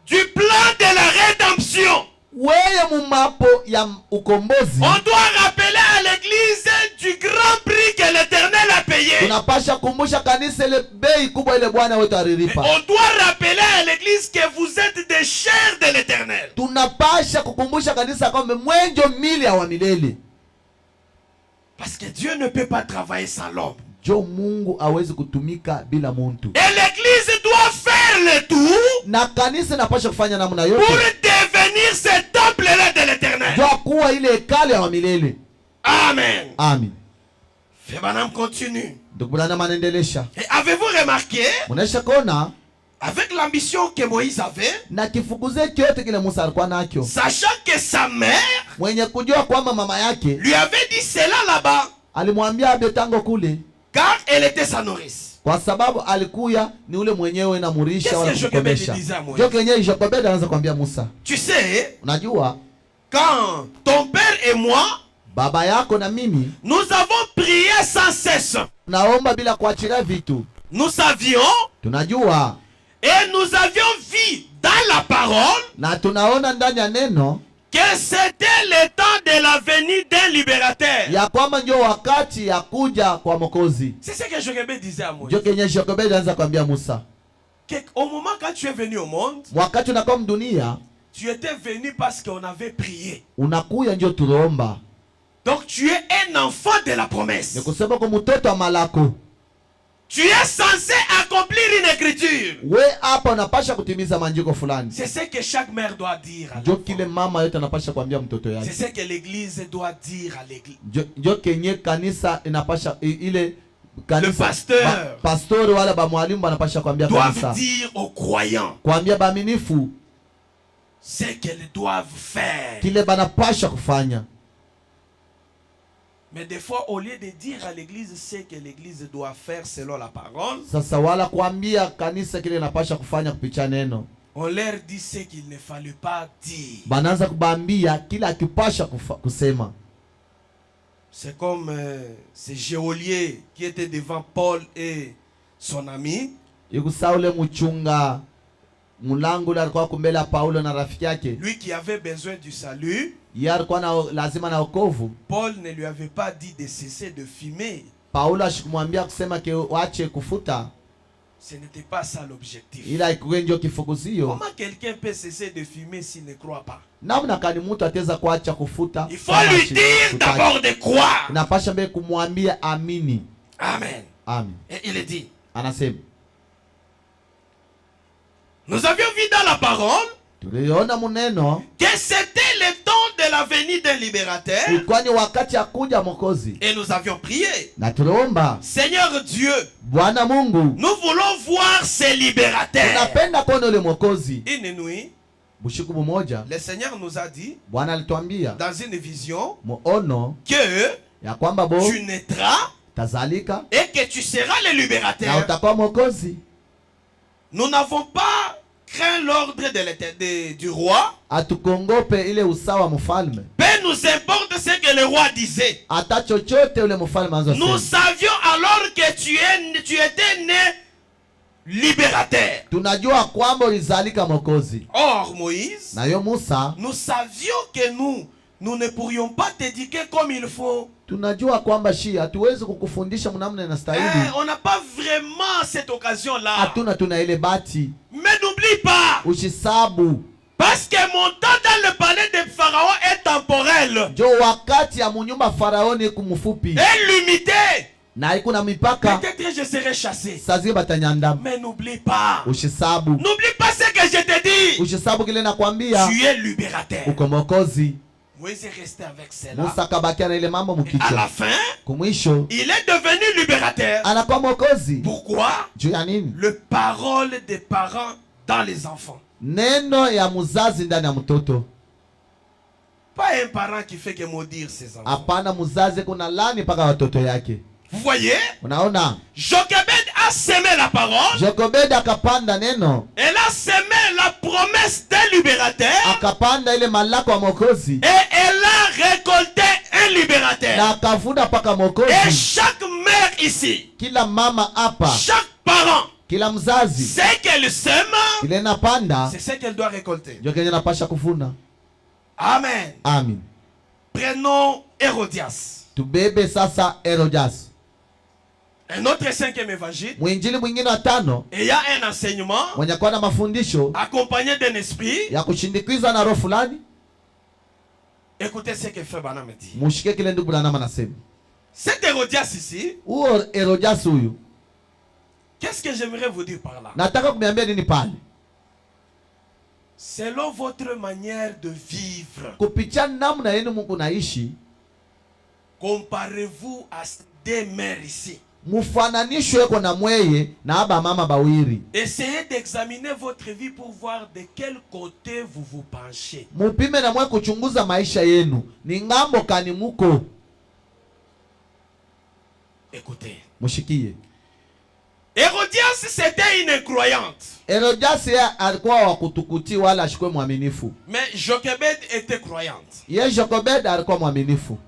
du plan de la rédemption. weye mumapo ya ukombozi. On doit rappeler à l'église du grand prix que l'Éternel a payé. Tunapasha kumbusha kanisa ile bei kubwa ile Bwana wetu Et alilipa. on doit rappeler à l'église que vous êtes des chers de l'Éternel. Tunapasha kukumbusha kanisa kwamba mwenjo mili ya wa milele. Parce que Dieu ne peut pas travailler sans l'homme. Jo Mungu hawezi kutumika bila muntu. Et l'église doit faire le tout Na kanisa napasha kufanya namna pour yote. devenir ce temple-là de l'Éternel. Jo kuwa ile hekalu ya wa milele. Amen. Amen. Febanam continue. Ndugu manendelesha. Et avez-vous remarqué, Munaisha kona avec l'ambition que Moïse avait, na kifukuze kyote kile Musa alikuwa nacho. sachant que sa mère Mwenye kujua kwamba mama yake lui avait dit cela là-bas, alimwambia abe tango kule, car elle était sa nourrice. kwa sababu alikuya ni ule mwenyewe na murisha Qu'est-ce wala que Jochebed kukomesha. disait à Moïse? Jo kenye Jokobedi anaanza kuambia Musa, Tu sais, unajua quand ton père et moi, baba yako na mimi nous avons prié sans cesse. naomba bila kuachilia vitu. Nous savions Tunajua et nous avions vu dans la parole na tunaona ndani ya neno que c'était le temps de la venue d'un libérateur. ya kwamba ndio wakati ya kuja kwa Mwokozi. C'est ce que Jochebed disait à Moïse. Jo kenye Jokobedi anaanza kuambia Musa, Au moment quand tu es venu au monde, wakati unakuwa mdunia tu étais venu parce qu'on avait prié. unakuya ndio tuliomba. Donc tu es un enfant de la promesse. Ni kusema kwa mtoto wa malako. Tu es censé accomplir une écriture. We hapa unapasha kutimiza manjiko fulani. C'est ce que chaque mère doit dire à Jo l'enfant. kile mama yote anapasha kuambia mtoto C'est yake. ce que l'église doit dire à l'église. Jo kenye kanisa inapasha ile le pasteur pastori wala ba mwalimu banapasha kuambia doivent kanisa, dire aux croyants kuambia baaminifu ce qu'elles doivent faire. kile banapasha kufanya. Mais des fois, au lieu de dire à l'église ce que l'église doit faire selon la parole, Sasa wala kuambia kanisa kile napasha kufanya kupitia neno, on leur dit ce qu'il ne fallait pas dire. banaanza kubambia kila akipasha kusema. C'est comme ce geôlier qui était devant Paul et son ami. Ikusaule mchunga mulango ule alikuwa kumbele Paulo na rafiki yake. Lui qui avait besoin du salut, Yeye alikuwa na lazima na wokovu. Paul ne lui avait pas dit de cesser de fumer. Paulo ashikumwambia kusema ke waache kufuta, Ce n'était pas ça l'objectif. ila ikuwe ndio kifukuzio. Comment quelqu'un peut cesser de fumer s'il ne croit pas? Namna kani mtu ataweza kuacha kufuta? Il faut lui dire d'abord de croire. Napasha mbele kumwambia amini. Amen. Amen. Et il est dit, Anasema, nous avions vu dans la parole tuliona muneno que c'était le temps de la venue d'un libérateur. ilikuwa ni wakati akuja Mwokozi, Et nous avions prié, na tuliomba, Seigneur Dieu, Bwana Mungu, nous voulons voir ces libérateurs. tunapenda kuona ule Mwokozi. Une nuit, Bushiku mmoja le Seigneur nous a dit, Bwana alituambia dans une vision, muono que ya kwamba bo tu naîtras tazalika et que tu seras le na libérateur. utakuwa Mwokozi. Nous n'avons pas craint l'ordre du roi. Atukongope ile usawa mfalme, Peu nous importe ce que le roi disait. hata chochote ule mfalme anzo Nous sema. savions alors que tu étais né libérateur. Tunajua kwamba ulizalika Mwokozi. Or, Moïse, Na yo Musa, nous savions que nous ne pourrions pas t'éduquer comme il faut. tunajua kwamba hatuwezi kukufundisha mnamna inastahili. On n'a pas vraiment cette occasion-là. Hatuna tuna ile bati. Mais n'oublie pas, Ushisabu. parce que mon temps dans le palais de Pharaon est temporel Jo wakati ya munyumba Faraoni kumfupi. et limité. Na ikuna mipaka. Peut-être je serai chassé. Sazi batanyanda. Mais n'oublie pas. Ushisabu. N'oublie pas ce que je te dis. Ushisabu kile nakwambia. Tu es libérateur. Uko Mwokozi. Moïse est resté avec cela. Musa kabakia na ile mambo À la mkichwa. fin, Kumwisho il est devenu libérateur. anakuwa Mwokozi. Pourquoi? Juu ya nini? Le parole des parents dans les enfants. Neno ya muzazi ndani ya mtoto. Pas un parent qui fait que maudire ses enfants. Hapana, muzazi kuna lani paka watoto yake. Vous voyez? Unaona? Jochebed a semé la parole. Jokobedi akapanda neno, Elle a semé la promesse d'un libérateur. akapanda ile malako ya Mwokozi, Et elle a récolté un libérateur. na akavuna paka Et Mwokozi. chaque mère ici, Kila mama hapa, chaque parent, kila mzazi ce qu'elle sème, kile napanda c'est ce qu'elle doit récolter. ndio kenye napasha kuvuna. Amen. Amen. Prenons Hérodias. Tubebe sasa Herodias, Un autre cinquième évangile. mwinjili mwingine wa tano Et il y a un enseignement mwenye kuwa na mafundisho accompagné d'un esprit. ya kushindikizwa na roho fulani. Écoutez ce que Frère Branham dit. Mushike kile ndugu Branham anasema. Cet Hérodias ici, Huo Herodias huyu, qu'est-ce que j'aimerais vous dire par là? nataka kumiambia nini pale? Selon votre manière de vivre, Kupitia namna yenu Mungu naishi, comparez-vous à des mères ici. mufananishwe ko na mweye na aba mama bawiri. Essayez d'examiner votre vie pour voir de quel côté vous vous penchez. Mupime na mwe kuchunguza maisha yenu, ni ngambo kani muko. Écoutez. Mushikie. Hérodias, c'était une incroyante. Herodias ya alikuwa wa kutukuti wala ashikwe mwaminifu. Mais Jochebed était croyante. Ye Jokobed alikuwa mwaminifu.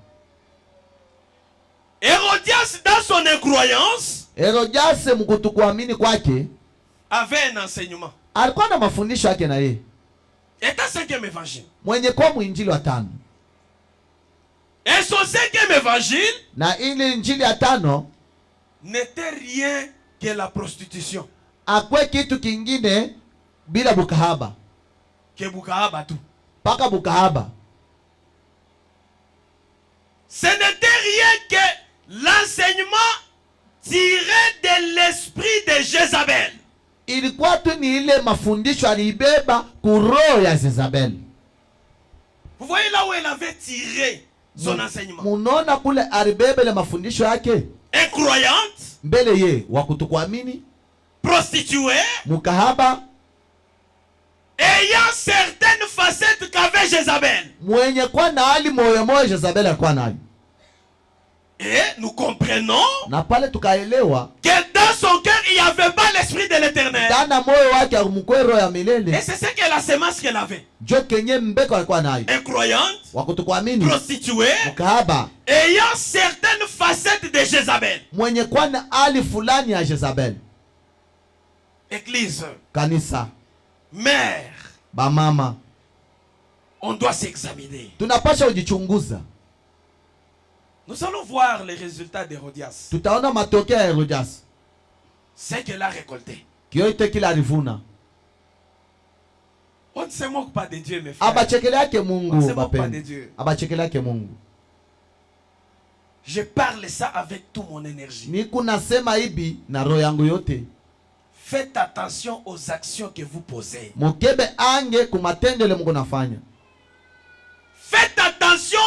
Hérodias, dans son incroyance, Herodias mkutukuamini kwake avait un enseignement. alikuwa na mafundisho yake na ye. Et un cinquième évangile. Mwenye kwa mwinjili wa tano. Et son cinquième évangile Na ile injili ya tano n'était rien que la prostitution. akwe kitu kingine bila bukahaba. Que Bukahaba tout. Paka bukahaba. Ce n'était rien que l'enseignement tiré de l'esprit de Jézabel. Ilikuwa tu ni ile mafundisho alibeba kuroho ya Jezabel. Vous voyez là où elle avait tiré son enseignement. Munaona kule alibeba ile mafundisho yake. Incroyante. mbele ye wa kutokuamini, prostituée, mukahaba, ayant certaines facettes qu'avait Jézabel. mwenye kwa na hali moyo moyo Jezabel alikuwa nayo. Et nous comprenons Na pale tukaelewa que dans son cœur, il n'y avait pas l'esprit de l'éternel. ndana moyo wake mkwero ya milele. Et c'est ce que la semence qu'elle avait. Jo kenye mbeko alikuwa nayo. Incroyante, Wa kutokuamini, prostituée, mukahaba, ayant certaines facettes de Jézabel. mwenye kwa na hali fulani ya Jezabel. Église, Kanisa, mère, bamama, on doit s'examiner. tunapasha ujichunguza. Nous allons voir les résultats d'Hérodias. Tutaona matokeo ya Herodias. Ce qu'elle a récolté. Kioite kila alivuna. On ne se moque pas de Dieu, mes frères. Abachekele yake On ne Mungu se moque pas de bapenda. Dieu. Abachekele yake Mungu. Je parle ça avec toute mon énergie. Niku nasema hivi na roho yangu yote. Faites attention aux actions que vous posez. Mukebe ange kumatendele Mungu nafanya. Faites attention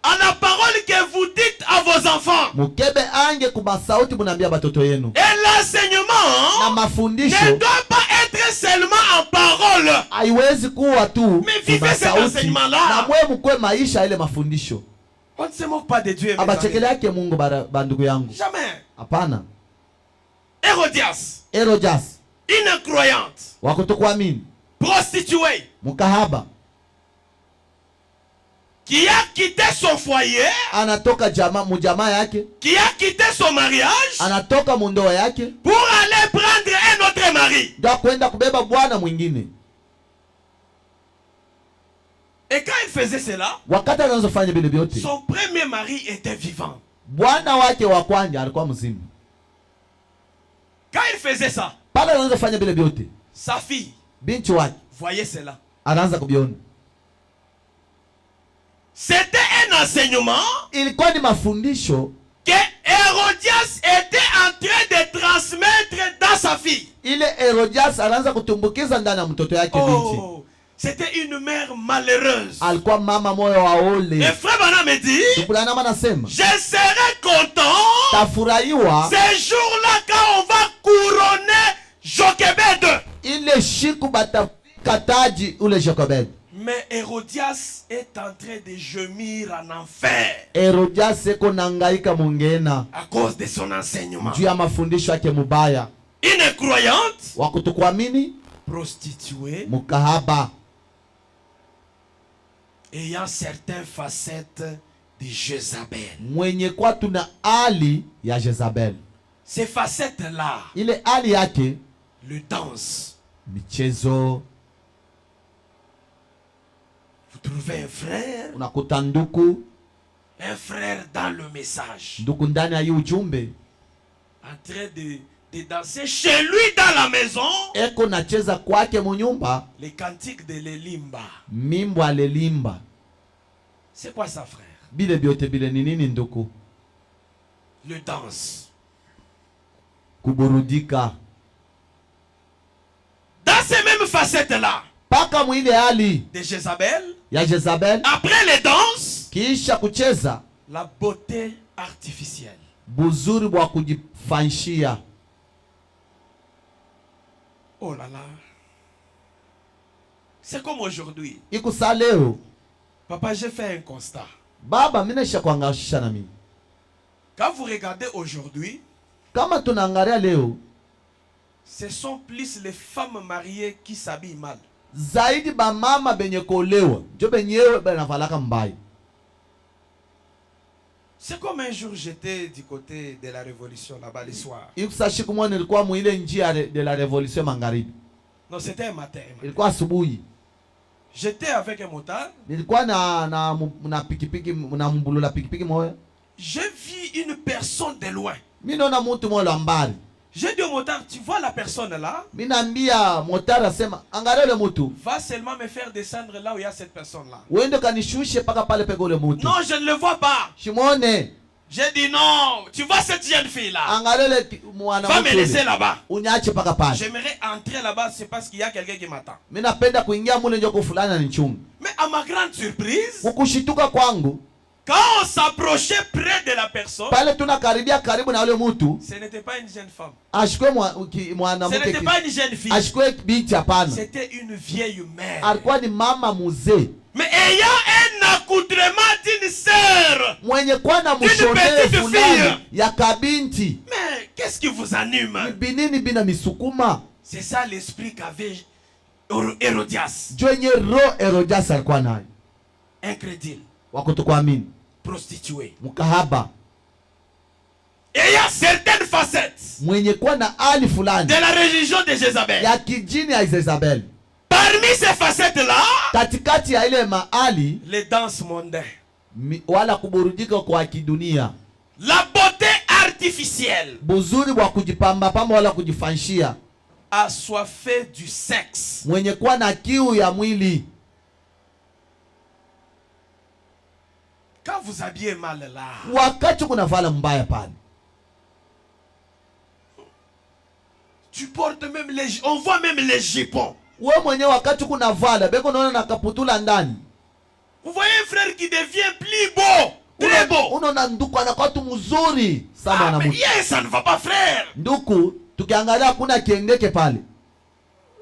à la parole que vous dites à vos enfants. Mukebe ange kumasauti munambia batoto yenu. Et l'enseignement Na ne mafundisho doit pas être seulement en parole. haiwezi kuwa tu Mais vivez cet kumasauti. enseignement-là. Na mwe mkwe maisha ile mafundisho. On ne se moque pas de Dieu, mes Abachekele amis. yake Mungu bandugu yangu. Jamais. Hapana. Hérodias, Herodias une incroyante, wa kutokuamini, prostituée, mukahaba, qui a quitté son foyer, anatoka mujamaa yake, qui a quitté son mariage anatoka mundoa yake pour aller prendre un autre mari. ndio kwenda kubeba bwana mwingine. Et quand il faisait cela, Wakati anazofanya vile vyote, son premier mari était vivant. bwana wake wa kwanza alikuwa mzima. Quand il faisait ça, Pale anazofanya vile vyote, sa fille binti wake voyait cela. anaanza kubiona. C'était un enseignement Ilikuwa ni mafundisho que Hérodias était en train de transmettre dans sa fille. ile Herodias anaanza kutumbukiza ndani ya mtoto yake binti. Oh, c'était une mère malheureuse. Alikuwa mama moyo wa Et ole. frère Bana me dit, Tukulanama nasema, je serai content tafurahiwa ces jours-là quand on va couronner Jochebed. ile shiku batafika taji ule Jokobed. Mais Hérodias est en train de gémir en enfer Herodias eko nangaika mungena à cause de son enseignement. juu ya mafundisho yake mubaya. Une incroyante, Wa kutokuamini, prostituée, mukahaba, ayant certaines facettes de Jézabel. mwenye kwa tuna hali ya Jezabel. Ces facettes-là, Ile hali yake le danse. michezo, Vous trouvez un frère, unakuta nduku dans le message, nduku ndani ya hii ujumbe en train de danser chez lui dans la maison, eko nacheza kwake munyumba, les cantiques de l'Elimba. mimbo alelimba. C'est quoi ça, frère? Bile byote bile ni nini nduku? Le danse. Kuburudika. Dans ces mêmes facettes-là Paka mwile hali de Jézabel, ya Jezabel, après les danses, kisha kucheza la beauté artificielle. buzuri bwa kujifanyishia. Oh là là. C'est comme aujourd'hui. Ikusa leo, Papa, j'ai fait un constat. baba minesha kuangashisha na mimi. Quand vous regardez aujourd'hui, Kama tunaangalia leo, ce sont plus les femmes mariées qui s'habillent mal. zaidi ba mama benye kuolewa njo benyewe banavalaka mbaya. C'est comme un jour j'étais du côté de la révolution là-bas le soir. Ikusa siku moja nilikuwa mwile njia de la revolution magharibi. Non, c'était un matin. Ilikuwa asubuhi. J'étais avec un motard. Nilikuwa na pikipiki na mbulula pikipiki moja. J'ai vu une personne de loin. Mimi naona mtu moja mbali. J'ai dit au motard, tu vois la personne là? Mimi naambia motari asema angalia yule mtu. Va seulement me faire descendre là où il y a cette personne là. Uende kanishushe paka pale peke yule mtu. Non, je ne le vois pas. Shimone. J'ai dit non, tu vois cette jeune fille là? Angalia yule mwana Va me laisser mtu. là-bas. Unyache paka pale. J'aimerais entrer là-bas, c'est parce qu'il y a quelqu'un qui m'attend. Mimi napenda kuingia mule njoko fulani ni chungu. Mais à ma grande surprise, Kukushituka kwangu, Quand on s'approchait près de la personne, pale tunakaribia karibu na ule mtu, ce n'était pas une jeune femme. ashikwe Ce mwanamke, n'était pas une jeune fille. ashikwe binti, hapana, C'était une vieille mère. alikuwa ni mama mzee Mais ayant un accoutrement d'une sœur. mwenye kuwa na mshonee fulani ya kabinti. Mais qu'est-ce qui vous anime? Ni binini bina misukuma? C'est ça l'esprit qu'avait Hérodias. Jwenye roho Herodias alikuwa nayo, Incrédule, wakutokuamini, prostituée, mkahaba, ayant certaines facettes mwenye kuwa na hali fulani de la religion de Jézabel. ya kijini ya Jezabel. Parmi ces facettes-là, Katikati ya ile mahali les danses mondaines, wala kuburudika kwa kidunia, la beauté artificielle, buzuri wa kujipamba pamba wala kujifanshia, assoiffé du sexe. mwenye kuwa na kiu ya mwili. Quand vous habillez mal là, Wakati kuna vala mbaya pale, tu portes même les, on voit même les jupons. we mwenye wakati kuna vala beko naona na kaputula ndani, Vous voyez un frère qui devient plus beau, très beau. unaona nduku anakuwa tu mzuri sana Ah, na mais mtu. yes, ça ne va pas, frère. Nduku tukiangalia kuna kiendeke pale,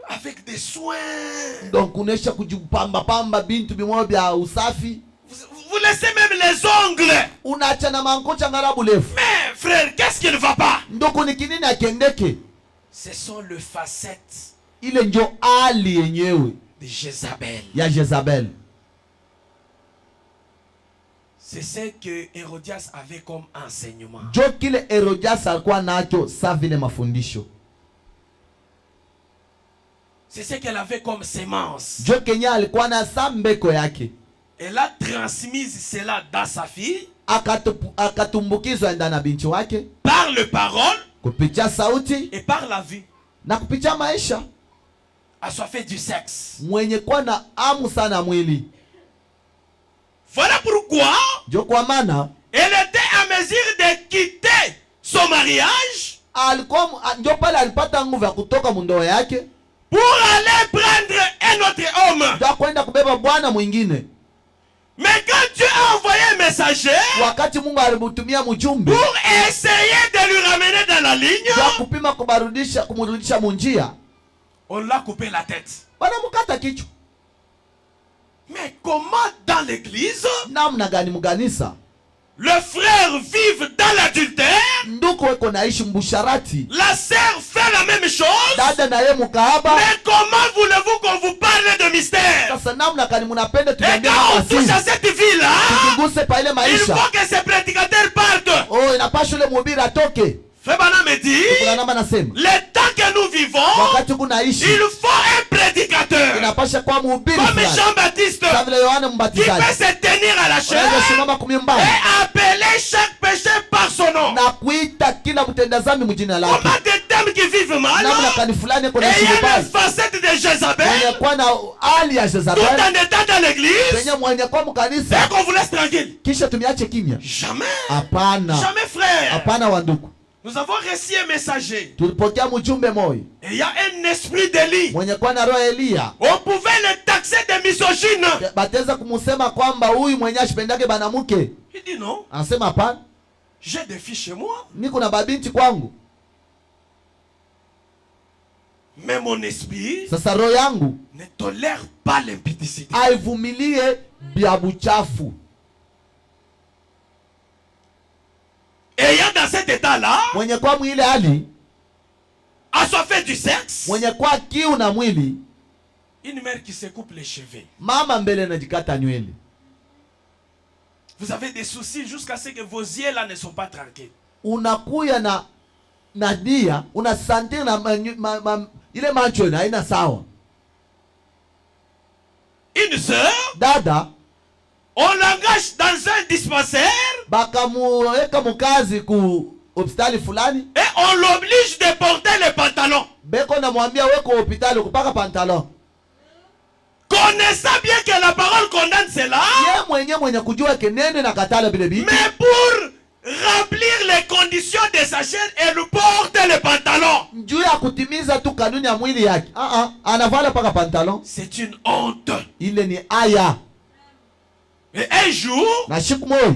Avec des soins. donc kunesha kujipamba pamba bintu bimoja vya usafi, Vous laissez même les ongles. unaacha na mankocha ngarabu lefu. Mais frère, qu'est-ce qui ne va pas? Nduku ni kinini akiendeke? Ce sont les facettes Ile njo hali yenyewe de Jézabel. ya Jezabel. C'est ce que Hérodias avait comme enseignement. Jo kile Herodias alikuwa nacho sa vile mafundisho, C'est ce qu'elle avait comme sémence. jo kenya alikuwa na sa mbeko yake, Elle a transmis cela dans sa fille akatumbukizwa ndani na binti wake par les paroles kupitia sauti et par la vie. na kupitia maisha. Assoiffé du sexe. Mwenye kuwa na amu sana mwili, Voilà pourquoi jo kwa maana elle était à mesure de quitter son mariage alikuwa njo pale alipata nguvu ya kutoka mundoa yake pour aller prendre un autre homme. ndio kwenda kubeba bwana mwingine. Mais quand Dieu a envoyé un messager Wakati Mungu alimtumia mjumbe pour essayer de lui ramener dans la ligne, ndio kupima kumrudisha munjia, on l'a coupé la tête. wanamkata kichwa. Mais comment dans l'église Namna gani mganisa le frère vive dans l'adultère, nduko weko naishi mbusharati, la sœur fait la même chose? dada na ye mukahaba? Mais comment voulez-vous qu'on vous parle de mystère? Sasa namna gani munapenda Et tunaambia quand on touche à masisi cette vie-là, tukiguse pa ile il maisha? faut que ces prédicateurs partent. Oh, inapasha ule mhubiri atoke. Frère Branham me dit, Kuna nama nasema le temps que nous vivons, wakati kunaishi il faut un prédicateur inapasha kwa mhubiri comme fulani Jean-Baptiste kama vile Yohana qui peut Mbatizaji se tenir à la chair anaweza simama kumyumbani et appeler chaque péché par son nom. na kuita kila mtenda dhambi mjina lake. Comment des dames qui vivent mal, Namna kani fulani kuna et il y a shibali les facettes de Jézabel, mwenye kwa na hali ya tout Jezabel, en étant dans l'église, mwenye mwenye kwa et mkanisa, qu'on vous laisse tranquille. kisha tumiache kimya? Jamais. Hapana, Jamais, frère. hapana wanduku. Nous avons reçu un messager. Tulipokea mjumbe moyo Et il y a un esprit d'Élie. mwenye kwa na roho Elia, On pouvait le taxer de misogyne. bateza kumusema kwamba huyu mwenye ashipendake banamuke. Il dit non. Anasema hapana, J'ai des filles chez moi. niko na babinti kwangu. Mais mon esprit Sasa roho yangu ne tolère pas l'impudicité. aivumilie bya buchafu. Ayant dans cet état-là, Mwenye kwa mwile hali, assoiffé du sexe, mwenye kwa kiu na mwili, une mère qui se coupe les cheveux. mama mbele najikata nywele. Vous avez des soucis jusqu'à ce que vos yeux là ne sont pas tranquilles. Unakuya na dia, unasantir na ile macho na haina sawa. Une sœur, Dada on l'engage dans un dispensaire bakamuweka mukazi ku hospitali fulani, et on l'oblige de porter les pantalons. beko namwambia weko hospitali kupaka pantalon. Connaissant bien que la parole condamne cela, Ye mwenye kujua kenene na katala bile bitu, mais pour remplir les conditions de sa chair, elle porte les pantalons. njuu ya kutimiza tu kanuni ya mwili yake. Anavala paka pantalon. C'est une honte. Ile ni aya. Et un jour, na siku moja,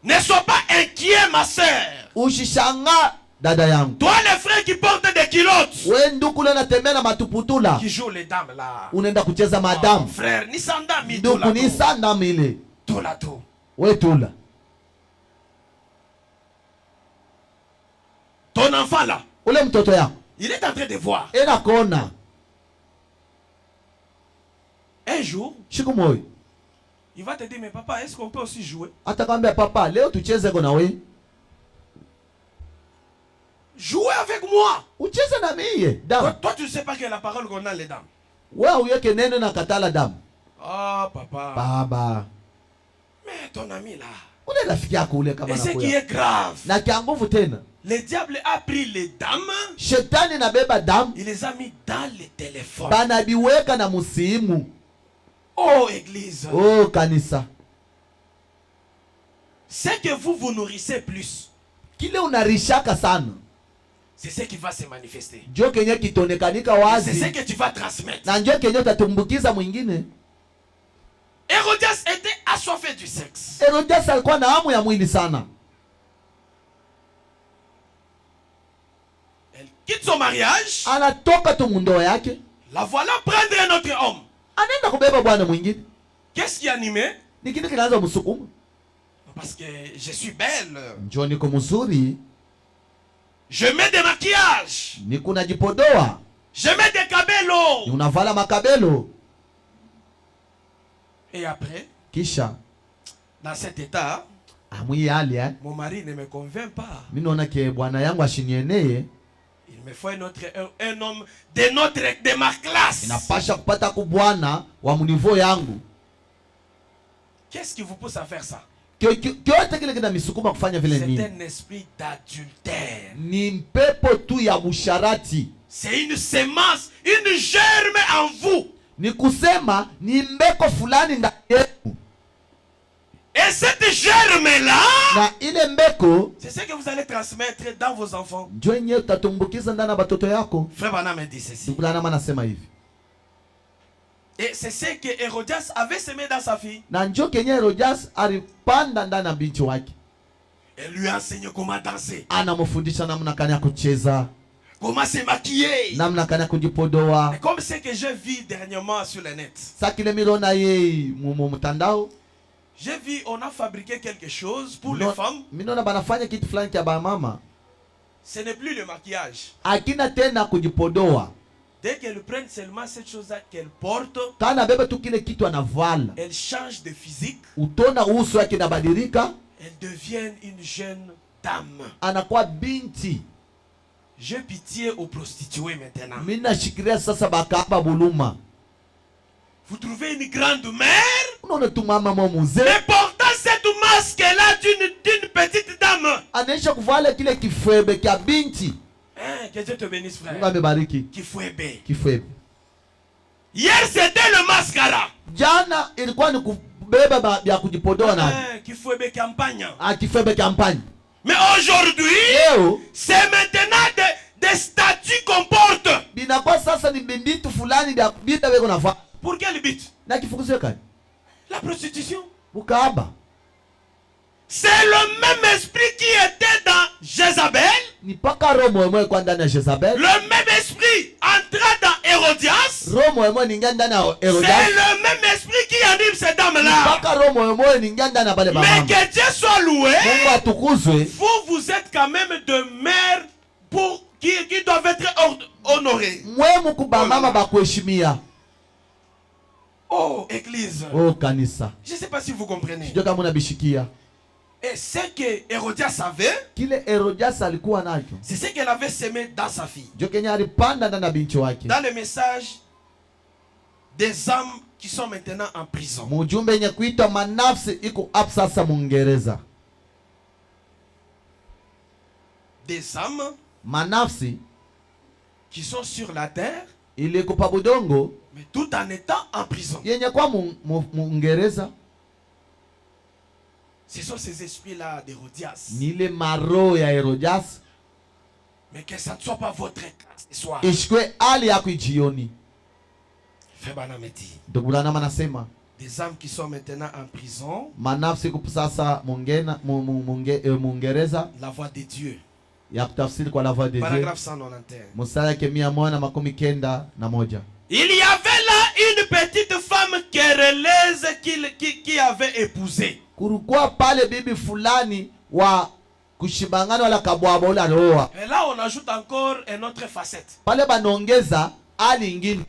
ne sois pas inquiet, ma sœur. usishanga dada yangu. Toi, les frères qui portent des culottes, We nduku leo natembea na matuputula, qui jouent les dames là. unaenda kucheza madamu. Frère, ni sandami Nduku ni sandamu ile. tout là tout. We tula. Ton enfant là, Ule mtoto yako il est en train de voir. ena kona Un jour, siku moja il va te dire, mais papa, est-ce qu'on peut aussi jouer? atakwambia, papa, leo tucheze na we. Jouer avec moi. Ucheze na mie Toi, damu. toi, tu ne sais pas que la parole qu'on a les dames. Wewe uyeke neno na katala damu. Ah, papa. Baba, Mais ton ami là. ule rafiki yako ule kama Et ce qui nakuya. est grave, Na kia nguvu tena. le diable a pris les dames, Shetani nabeba damu, il les a mis dans les téléphones. banabiweka na musimu. Oh, église. Oh kanisa. C'est que vous nourrissez plus. Kile unarishaka sana. C'est ce qui va se manifester. Njo kenye kitonekanika C'est ce wazi. que tu vas transmettre. Na njo kenye utatumbukiza mwingine. Hérodias était assoiffé du sexe. Herodias alikuwa na hamu ya mwili sana. Elle quitte son mariage. Anatoka tu mundoa yake. La voilà prendre un autre homme. Anaenda kubeba bwana mwingine. Qu'est-ce qui animait? Ni kitu kinaanza msukuma. Parce que je suis belle. Njo niko mzuri. Je mets des maquillages. Niko najipodoa. Je mets des cabelos. Unavala makabelo. Et après, Kisha dans cet état, amwi hali mon mari ne me convainc pas. mimi naona ke bwana yangu ashinieneye. Il me faut un homme de ma classe. Inapasha kupata kubwana wa mnivo yangu. Qu'est-ce qui vous pousse à faire ça? Kyote kile kina misukuma kufanya vile C'est nini? un esprit d'adultère. Ni mpepo tu ya busharati. C'est une semence, une germe en vous. Ni kusema ni mbeko fulani ndani yenu. Et cette germe-là, Na ile mbeko c'est ce que vous allez transmettre dans vos enfants. ndio yenyewe utatumbukiza ndani ya batoto yako. Frère Branham me dit ceci. Ndukulana anasema hivi. Et c'est ce que Hérodias avait semé dans sa fille. Na njo kenye Herodias alipanda ndani ya binti wake. Elle lui a enseigné comment danser, Anamfundisha namna gani ya kucheza, comment se maquiller. namna gani ya kujipodoa. Et comme ce que j'ai vu dernièrement sur le net, Sakile milona ye mtandao. j'ai vu on a fabriqué quelque chose pour les femmes. Minona banafanya kitu fulani cha ba mama. Ce n'est plus le maquillage. Akina tena kujipodoa. Dès qu'elles prennent seulement cette chose-là qu'elles portent, Kana bebe tu kile kitu anavala. elles changent de physique. Utona uso yake inabadilika, Elles deviennent une jeune dame. anakuwa binti. J'ai pitié aux prostituées maintenant. Mimi nashikilia sasa bakaba buluma. Vous trouvez une grande mère, Unaona tu mama mwa mzee mais portant cette masque-là d'une petite dame. anaisha kuvala kile kifwebe kia binti. Hein, que Dieu te bénisse, Mungu frère. amebariki. Kifwebe. Kifwebe. Hier, c'était le mascara. Jana ilikuwa ni kubeba vya kujipodoa na Hein, Kifwebe campagne. kifwebe kampani. Mais aujourd'hui, Leo c'est maintenant des statues qu'on porte. binakuwa sasa ni bintu fulani vya bita weko nafaa. Pour quel but? Na kifukuzio kani? La prostitution. Bukaba. C'est le même esprit qui était dans Jézabel. Ni paka roho mwemwe kwa ndani ya Jezabel. Le même esprit entra dans Hérodias. Roho mwemwe ni ndani ya C'est Herodias. le même esprit qui anime ces Ni dames-là. paka roho mwemwe ni ndani ya bale Mais mama. que Dieu soit loué. Mungu atukuzwe. Vous êtes quand même de mères qui doivent être honorées. Mwemu kuba mama bakuheshimia. Oh, église. Oh kanisa. Je ne sais pas si vous comprenez. Sijui kama unabishikia. Et ce que Hérodias savait, Kile Herodias alikuwa nacho. c'est ce qu'elle avait semé dans sa fille. Ndio Kenya alipanda ndani ya binti wake. Dans le message des âmes qui sont maintenant en prison. Mujumbe yenye kuitwa manafsi iko hapo sasa Muingereza. Des âmes Manafsi qui sont sur la terre, iliko pa budongo mais tout en étant en prison. yenye kwa Muingereza. Ce sont ces esprits-là d'Hérodias. Ni ile maro ya Herodias. Mais que ça ne soit pas votre cas ce soir. Ishikwe hali yako jioni. Frère Branham dit, Ndugu Branham anasema Des âmes qui sont maintenant en prison. manafsi kupsasa Mungereza La voix de Dieu. ya kutafsiri kwa la voix de Dieu. Paragraphe 191. Mstari yake 191. Il y avait là une petite femme querelleuse qui avait épousé. Kulikuwa pale bibi fulani wa kushibangana wala kabwabo ule alioa. Et là, on ajoute encore une autre facette. Pale banongeza hali ingine.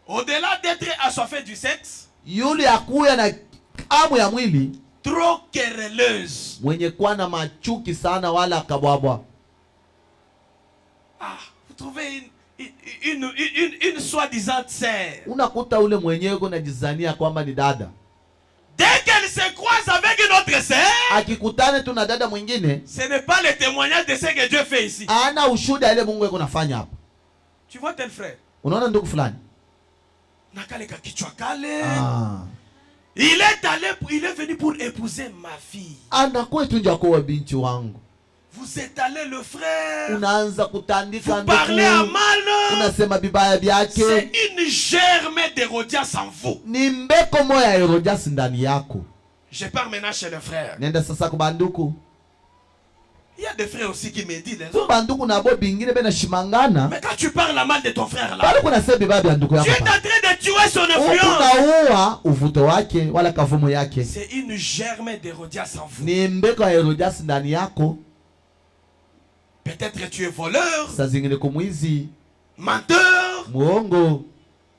Au-delà d'être assoiffé du sexe, Yule akuya na amu ya mwili, trop querelleuse. mwenye kuwa na machuki sana wala kabwabwa. Ah, vous trouvez une soi-disant sœur. Unakuta ule mwenyewe kunajizania kwamba ni dada. Dès qu'elle se croise avec une autre sœur, Akikutane tu na dada mwingine, ce n'est pas le témoignage de ce que Dieu fait ici. ana ushuda ile Mungu yuko nafanya hapa. Tu vois tel frère, Unaona ndugu fulani? nakaleka kichwa kale. Ah. Il est venu pour épouser ma fille. Anakuwa tu nje kwa binti wangu. Vous étalez le frère. Unaanza kutandika Vous parlez à mal. unasema bibaya byake. C'est une germe d'Hérodias en vous. Ni mbeko moya ya Herodias ndani yako. Je pars maintenant chez le frère. Nenda sasa kwa banduku. Il y a des frères aussi qui me disent les Tu autres. banduku na bo bingine bena shimangana. Mais quand tu parles mal de ton frère là, Bado kuna sema bibaya bya ndugu tu yako. es en train de tuer son influence. Unaua uvuto wake wala kavumo yake. C'est une germe d'Hérodias en vous. Ni mbeko ya Herodias ndani yako. Peut-être tu es voleur, Saa zingine kumwizi, menteur. muongo.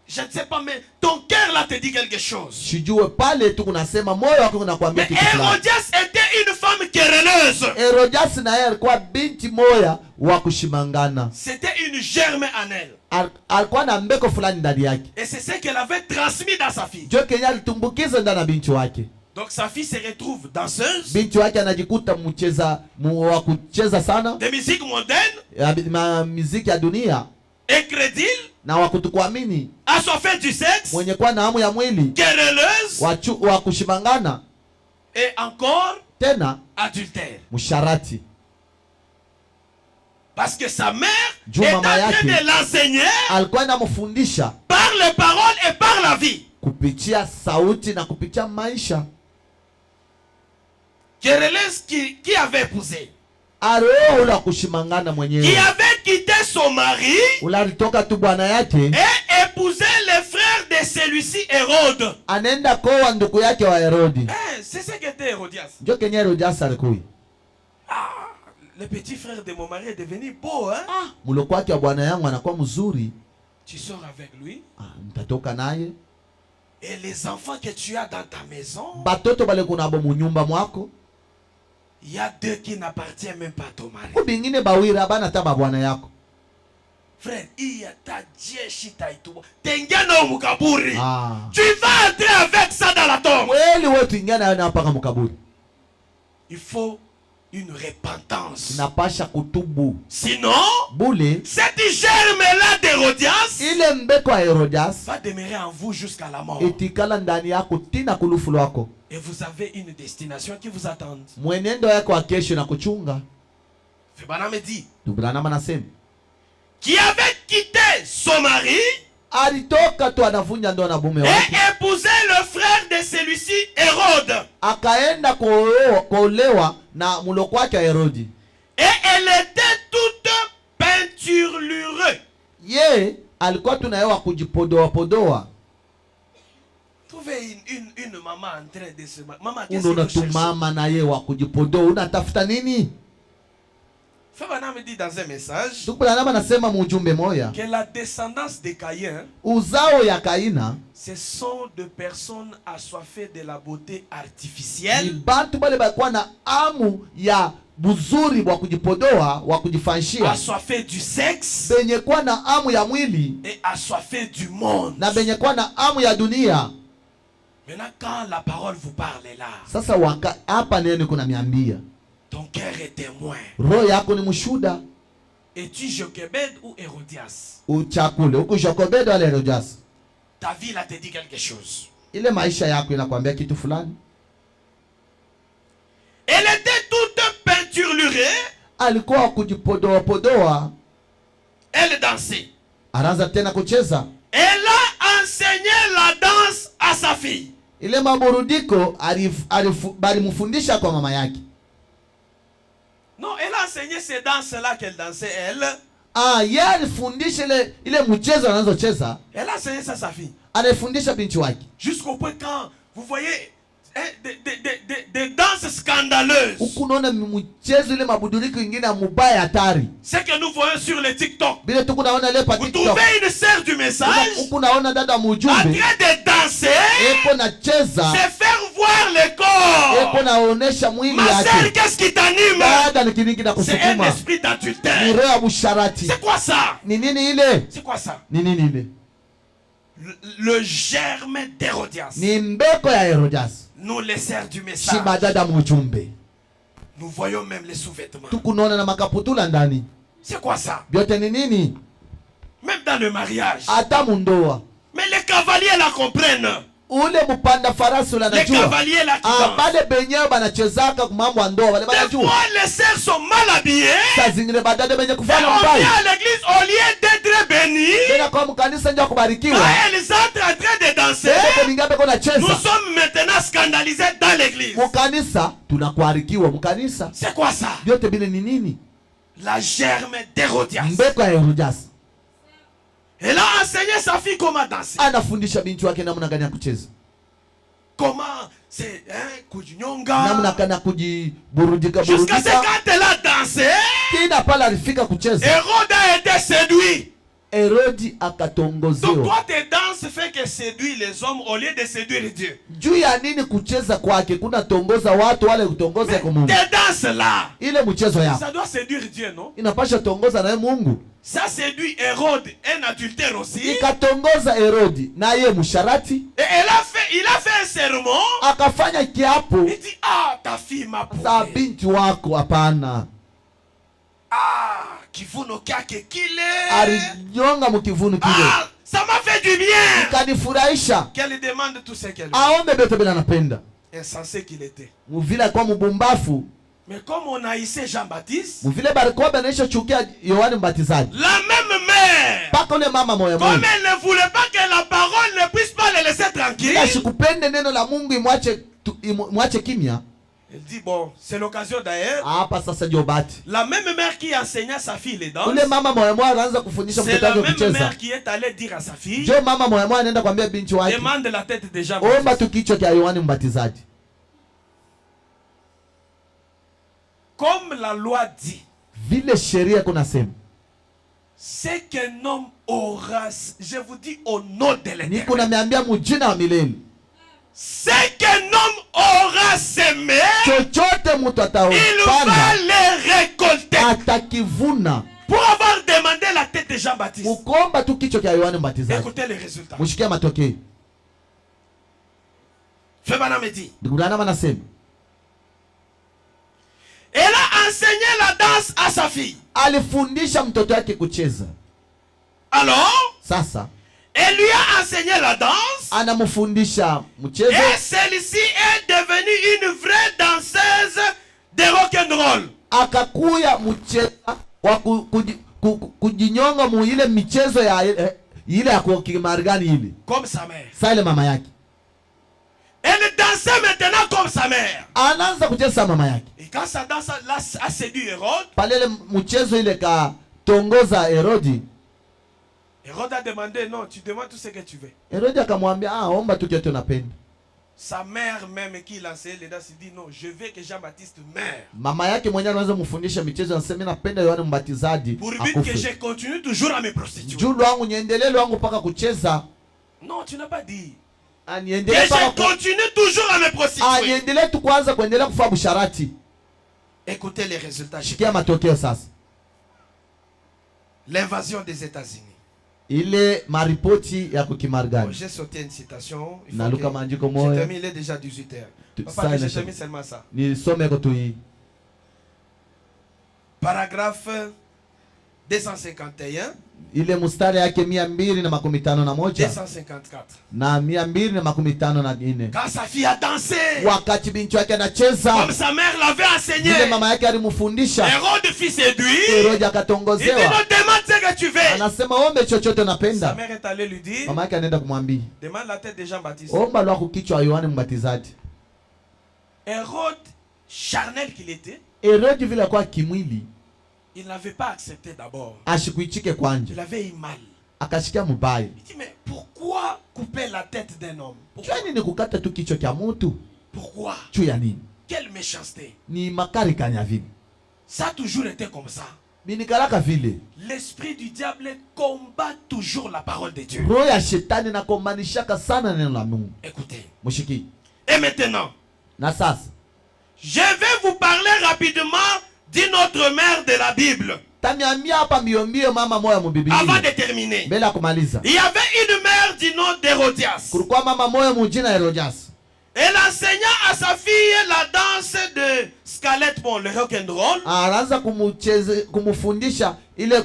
Je ne sais pas, mais ton cœur là te dit quelque chose. Sijue pale tu kunasema moyo wako unakuambia Mais kitu fulani. Hérodias était une femme querelleuse. Herodias na yeye alikuwa binti moya wa kushimangana. C'était une germe en elle. Alikuwa na mbeko fulani ndani yake. Et c'est ce qu'elle avait transmis dans sa fille. Jo Kenya alitumbukiza ndani ya binti wake. Donc sa fille se retrouve danseuse Binti wake anajikuta wa kucheza sana de musique mondaine, ya muziki ya dunia incrédule, na wa kutokuamini, assoiffée du sexe, mwenye kuwa na hamu ya mwili, querelleuse wa kushimangana, et encore tena adultère. msharati. Parce que sa mère Juu est en mama train yake de l'enseigner alikuwa anamfundisha par les paroles et par la vie. kupitia sauti na kupitia maisha. Querelleuse qui avait épousé, Aroho ula kushimangana mwenyewe. qui avait quitté son mari Ula alitoka tu bwana yake, et épousé le frère de celui-ci, Hérode. anaenda kwa ndugu yake wa Herodi. C'est ce qu'était Hérodias. Ndio Kenya Herodias alikuwa. Le petit frère de mon mari est devenu beau, hein? Mloko wake wa bwana yangu anakuwa mzuri. Tu sors avec lui. Mtatoka naye. Et les enfants que tu as dans ta maison, Batoto bale kuna abo munyumba mwako. il y a deux qui n'appartiennent même pas à ton mari. Bingine bawira bana taba bwana yako. Frère, il y a ta jeshi taitwa. Tengana mukaburi. Ah. Tu vas entrer avec ça dans la tombe. Kweli wewe tuingana na hapa kama kaburi. Il faut une repentance. Inapasha kutubu. Sinon, Bule cette germe-là d'Hérodias ile mbeko ya Herodias va demeurer en vous jusqu'à la mort. itikala ndani yako tina kulufu lwako. Et vous avez une destination qui vous attend. Mwenendo yako wa kesho na kuchunga. Febana me dit, Dubrana manasema qui avait quitté son mari alitoka tu anavunja ndoa na mume et wake, épousé le frère de celui-ci, Hérode. akaenda kuolewa na mloko wake wa Herodi. Et elle était toute peinturlureuse. Ye alikuwa tunayewa kujipodoa podoa. Trouvez une maman en train de se... Maman, qu'est-ce Unaona que tu vous cherchez? mama na ye wa kujipodoa, unatafuta nini? Febana me dit dans un message Tukulanama nasema mujumbe moya, que la descendance de Caïn, uzao ya Kaina ce sont de personnes assoiffées de la beauté ni artificielle, bantu bale balikuwa na amu ya buzuri wa kujipodoa wa kujifanshia, assoiffées du sexe benye kuwa na amu ya mwili et assoiffées du monde. na benye kuwa na amu ya dunia. Maintenant, quand la parole vous parle là, Sasa hapa neno kuna miambia, ton cœur est témoin. roho yako ni mshuda. Es-tu Jochebed ou Hérodias? Uchakule huku Jokobedo wala Herodias, Ta vie là te dit quelque chose. ile maisha yako inakwambia kitu fulani. Elle était toute peinturlurée. Alikuwa kujipodoa podoa, Elle dansait. anaanza tena kucheza. Elle a enseigné la danse à sa fille. Ile maburudiko balimufundisha kwa mama yake. Non, elle a enseigné ces danses-là qu'elle dansait, elle. Yeye alifundisha ile mchezo anazocheza. Elle a enseigné ça à sa fille. Anafundisha binti wake. Jusqu'au point quand vous voyez des danses scandaleuses. Ukunaona mchezo ile mabuduriko ingine mubaya hatari. C'est que nous voyons sur le TikTok. Bila tukunaona ile pa Vous TikTok. trouvez une sœur du message ukunaona dada en mujumbe. train de danser. Epo na cheza. C'est faire voir le corps. Epo naonesha mwili Ma sœur, yake. qu'est-ce qui t'anime? Dada ni kiningi na C'est un kusukuma. esprit Ni d'adultère. roho ya busharati. C'est quoi ça? Ni nini ile? C'est quoi ça? Ni nini ile? Le germe d'Hérodias. Ni mbeko ya Herodias. Nous les sœurs du message. Shiba dada mujumbe. Nous voyons même les sous-vêtements. Tukunaona na makaputula ndani. C'est quoi ça? Byote ni nini? Même dans le mariage. Hata mundoa. Mais les cavaliers la comprennent. Ule mpanda farasi ule Les anajua. cavaliers là qui dansent. Bale benyewe banachezaka mambo ya ndoa wale Des banajua. fois, les sœurs sont mal habillées. Saa zingine badada benye Et kufanya on mbaya. vient à l'église au lieu d'être bénis. Bena kwa mkanisa ndio Quand kubarikiwa. elles entrent en train de danser, Beko ningabe kona nous cheza. sommes maintenant scandalisés dans l'église. Mkanisa tunakuarikiwa mkanisa. C'est quoi ça? Byote bile ni nini? La germe d'Hérodias. Mbeko ya Herodias. Elle a enseigné sa fille comment danser. Anafundisha binti wake namna gani ya kucheza. Comment c'est kujinyonga. Namna kana kujiburudika Jusqu'à ce burudika. quand elle a dansé, Kina pale alifika kucheza. Hérode a été séduit. Herodi Donc akatongozewa. toi tes danses fait que séduire les hommes au lieu de séduire Dieu. Juu ya nini kucheza kwake kuna tongoza watu wale kutongoza kwa Mungu. Tes danses là, Ile mchezo ya ça doit séduire Dieu, non? inapasha tongoza naye Mungu. Ça séduit Hérode, un adultère aussi. Et Ikatongoza Herodi na yeye msharati. il a fait un sermon. Akafanya kiapo. Il dit, ah, ta fille m'a Sa prouvé. binti wako hapana. Ah, kivuno kyake kile. Alinyonga mkivunu kile. Ah, ça m'a fait du bien. Kanifurahisha. Qu'elle demande tout ce qu'elle veut. Aombe byote bila napenda. Insensé qu'il était. Muvile kwa mbumbafu. Mais comme on haïssait Jean-Baptiste, Muvile barikuwa banaisha chukia Yohani Mbatizaji. la même mère, Paka ule mama moya comme moya. elle ne voulait pas que la parole ne puisse pas le laisser tranquille, Ila sikupende neno la Mungu imwache kimya. elle dit, bon, c'est l'occasion d'ailleurs. Hapa sasa ndio bahati. La même mère qui enseignait sa fille les danses, Ule mama moya moya anaanza kufundisha c'est mtoto la wake même kucheza. mère qui est allée dire à sa fille, Jo mama moya moya anaenda kwambia binti wake. demande la tête de Omba Jean-Baptiste. tu kichwa cha Yohani Mbatizaji. Comme la loi dit, Vile sheria kuna sema. c'est qu'un homme aura, je vous dis au nom de Niko l'Éternel, nameambia mujina wa milele. c'est qu'un homme aura semé, Chochote mtu il va ataopanda les récolter. atakivuna. Pour avoir demandé la tête de Jean-Baptiste, Mukomba tu kichwa cha Yohani Mbatizaji. écoutez les résultats. Mushikia matokeo. Febana me dit, Ndugulana manasema. elle a enseigné la danse à sa fille. Alifundisha mtoto wake kucheza. Alors, Sasa elle lui a enseigné la danse. anamfundisha mchezo. Et celle-ci est devenue une vraie danseuse de rock'n'roll. Akakuya mcheza wa kujinyonga mu ile michezo ya ile ya kimarigani ile. Comme sa mère. Sasa ile mama yake Elle dansait maintenant comme sa mère. anaanza kucheza mama yake. Et quand sa danse a séduit Hérode, Pale ile mchezo ile ka tongoza Herodi. Hérode a demandé, non, tu demandes tout ce que tu veux. Herodi akamwambia omba tu kiote unapenda. Sa mère même qui lançait les danses, il dit non, je veux que Jean-Baptiste meure. Mama yake mwenyewe anaweza mfundisha michezo, anasema napenda Yohana Mbatizaji Pour but que akufe. je continue toujours à me prostituer. Juu wangu niendelee wangu paka kucheza. Non, tu n'as pas dit. Que Aniendelee je paka continue toujours à me prostituer. aniendelee tu kwanza kuendelea kufanya busharati. Écoutez les résultats. Shikia matokeo sasa. L'invasion des États-Unis. Ile maripoti ya Bon, kukimarigani. j'ai sauté une citation. Il Na faut Luka que Manjiko je moya. termine, il est déjà 18h. Papa, Ça, que il je a- termine seulement ça. Nisome ko tu hii. Paragraphe 251, ile mstari yake 251 254. na 254. Quand sa fille a dansé, Wakati binti yake anacheza comme sa mère l'avait enseigné, vile mama yake alimfundisha, Hérode fut séduit. Herode Il dit, akatongozewa. non, demande ce que tu veux. Anasema ombe chochote Sa unapenda. mère est allée lui dire, Mama yake anaenda kumwambia demande la tête de Jean-Baptiste. omba lwako kichwa Yohane Mbatizaji. Hérode, charnel qu'il était, Herode vile alikuwa kimwili il n'avait pas accepté d'abord. ashikuichike kwanje, Il avait eu mal. akashikia mubaya. Il dit, mais pourquoi couper la tête d'un homme? Pourquoi? Jua nini kukata tu kichwa kya mtu? Pourquoi? Juu ya nini? Quelle méchanceté. Ni makari kanya vile. Ça a toujours été comme ça. Binikalaka vile. L'esprit du diable combat toujours la parole de Dieu. Roho ya shetani na kombanishaka sana neno la Mungu. Écoutez. Mushiki. Et maintenant, Na sasa je vais vous parler rapidement d'une autre mère de la Bible. taniambia hapa mbio mbio mama moya mu Biblia. Avant de terminer, Mbele ya kumaliza. il y avait une mère du nom d'Hérodias. Kulikuwa mama moya mu jina Herodias. Elle enseigna à sa fille la danse de Scarlett, bon, le rock'n'roll. Anaanza kumufundisha ile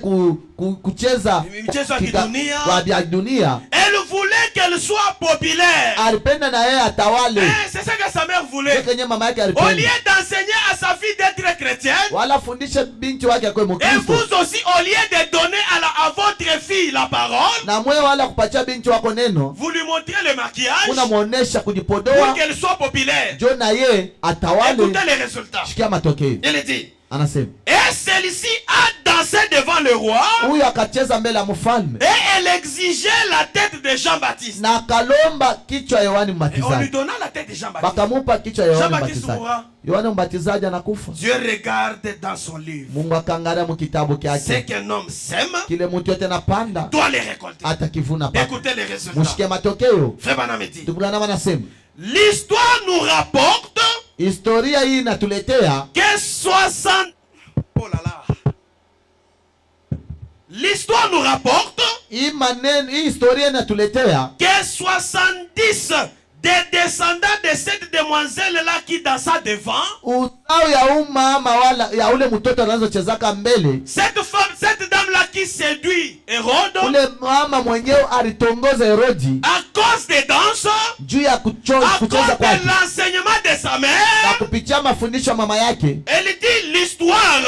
kucheza Michezo ya kidunia. kwa vya dunia. Elle voulait qu'elle soit populaire. Alipenda na yeye atawale. C'est ce que sa mère voulait. Kenye mama yake Au alipenda. lieu d'enseigner à sa fille d'être chrétienne, Wala fundisha binti wake akwe et Mkristo. vous aussi, au lieu de donner à votre fille la parole, Na mwe wala kupatia binti wako neno, vous lui montrez le maquillage unamuonesha pour kujipodoa. qu'elle soit populaire. Jo na ye atawale. Écoutez les résultats. Shikia matokeo. Il dit, Anasema et celle-ci a dansé devant le roi huyu akacheza mbele ya mfalme et elle exigeait la tête de Jean-Baptiste. na akalomba kichwa ya Yohane Et on lui Mbatizaji. donna la tête de Jean-Baptiste. Bakamupa kichwa ya Yohane Jean-Baptiste Mbatizaji. mourra. Yohane Mbatizaji anakufa. Dieu regarde dans son livre. Mungu akaangalia mu kitabu Ce kyake. qu'un homme sème Kile mtu yote anapanda doit les récolter. atakivuna paka. Écoutez les résultats. Mushike matokeo. Frère Branham dit, Tubulana anasema l'histoire nous rapporte historia hii inatuletea que 60... Oh là là. L'histoire nous rapporte hii maneno, hii historia inatuletea que 70 des descendants de cette demoiselle-là qui dansa devant, uzao ya umama wala ya ule mtoto anazochezaka mbele. cette femme, cette dame-là qui séduit Hérode, Ule mama mwenyewe alitongoza Herodi à cause des danses, juu ya à kucheza cause de kwake l'enseignement de sa na mère. kupitia mafundisho ya mama yake. Elle dit l'histoire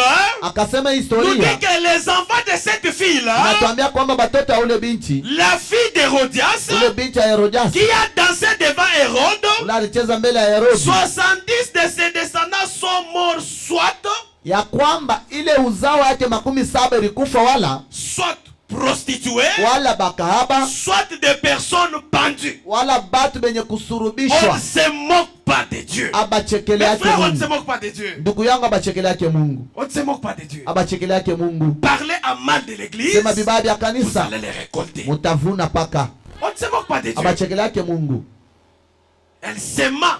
Akasema nous historia dit que les enfants de cette fille-là, inatuambia kwamba batoto ya ule binti, la fille d'Hérodias, ule binti ya Herodias qui a dansé devant Hérode, ule alicheza mbele ya Herodi, 70 de ses descendants sont morts, soit ya kwamba ile uzao yake 17 ilikufa soit prostituées, wala bakahaba soit des personnes pendues. wala batu benye On kusurubishwa. ne se moque pas de Dieu. Abachekele Mes yake frères, on ne se Mungu. moque pas de Dieu. Ndugu yangu, abachekele yake Mungu, On ne se moque pas de Dieu. abachekele yake Mungu. Parlez à mal de l'église, Sema vibaya vya vous kanisa allez les récolter. mutavuna paka. On ne se moque pas de Dieu. Abachekele yake Mungu. Elle sema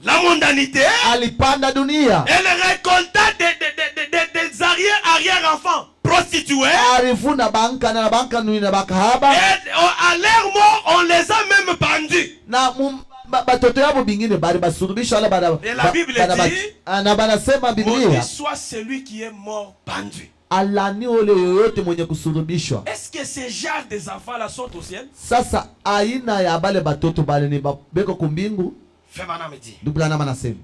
la mondanité. Alipanda dunia, Elle récolta des arrière-enfants prostitués. alivuna banka na banka nui na bakahaba Et à leur mort, on les a même pendus. na batoto yabo bingine bali basurubisha wala bana. Et la Bible dit, na banasema Biblia, maudit soit celui qui est mort pendu. alani ole yoyote mwenye kusurubishwa. Est-ce que ces genres des enfants-là sont au ciel? Sasa aina ya bale batoto bale ni beko kumbingu. Frère Branham dit, Dubla na manasema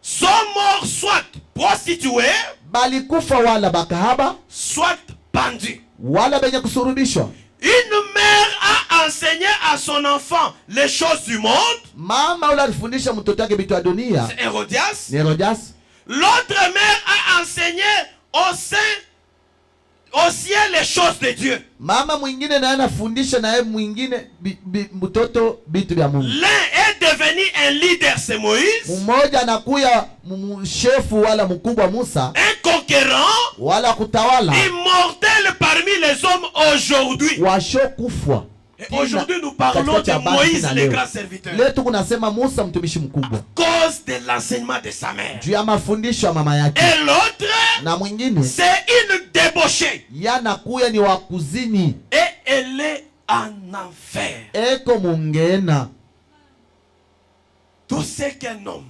sont morts soit prostitués, bali kufa wala bakahaba soit pendus. wala benye kusurubishwa. Une mère a enseigné à son enfant les choses du monde, Mama ule alifundisha mtoto wake vitu ya dunia c'est Hérodias. ni Herodias. L'autre mère a enseigné au ciel les choses de Dieu. Mama mwingine naye anafundisha naye mwingine mtoto vitu vya Mungu. L'un est devenu un leader, c'est Moïse, Mmoja anakuya shefu wala mkubwa Musa un conquérant, wala kutawala immortel parmi les hommes aujourd'hui. washo kufwa. Et aujourd'hui, nous parlons de Moïse, le grand serviteur, Leo tuko nasema Musa mtumishi mkubwa à cause de l'enseignement de sa mère. juu ya mafundisho ya mama yake. Et l'autre, Na mwingine c'est une débauchée. yanakuya ni wakuzini, Et elle est en enfer. eko mungena. Tout ce qu'un homme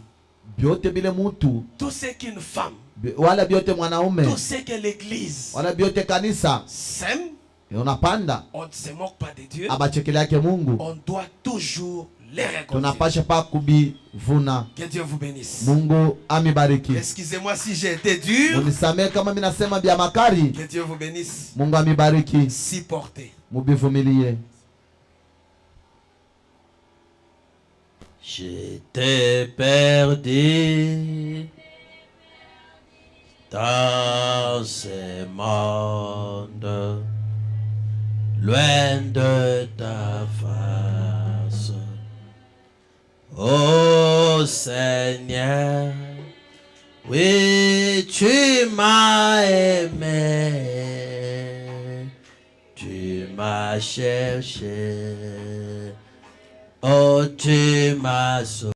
byote bile mutu, tout ce qu'une femme, wala byote mwanaume, tout ce que l'église wala byote kanisa sème, unapanda, on ne se moque pas de Dieu. abachekele yake Mungu, On doit toujours les récolter. tunapasha pa kubivuna. Que Dieu vous bénisse. Mungu amibariki. Excusez-moi si j'ai été dur. Munisamee kama minasema bya makari. Que Dieu vous bénisse. Mungu amibariki. Supportez. Mubivumilie. J'étais perdu dans ce monde, loin de ta face. Ô Seigneur, oui, tu m'as aimé, tu m'as cherché. Oh, tu m'as sauvé.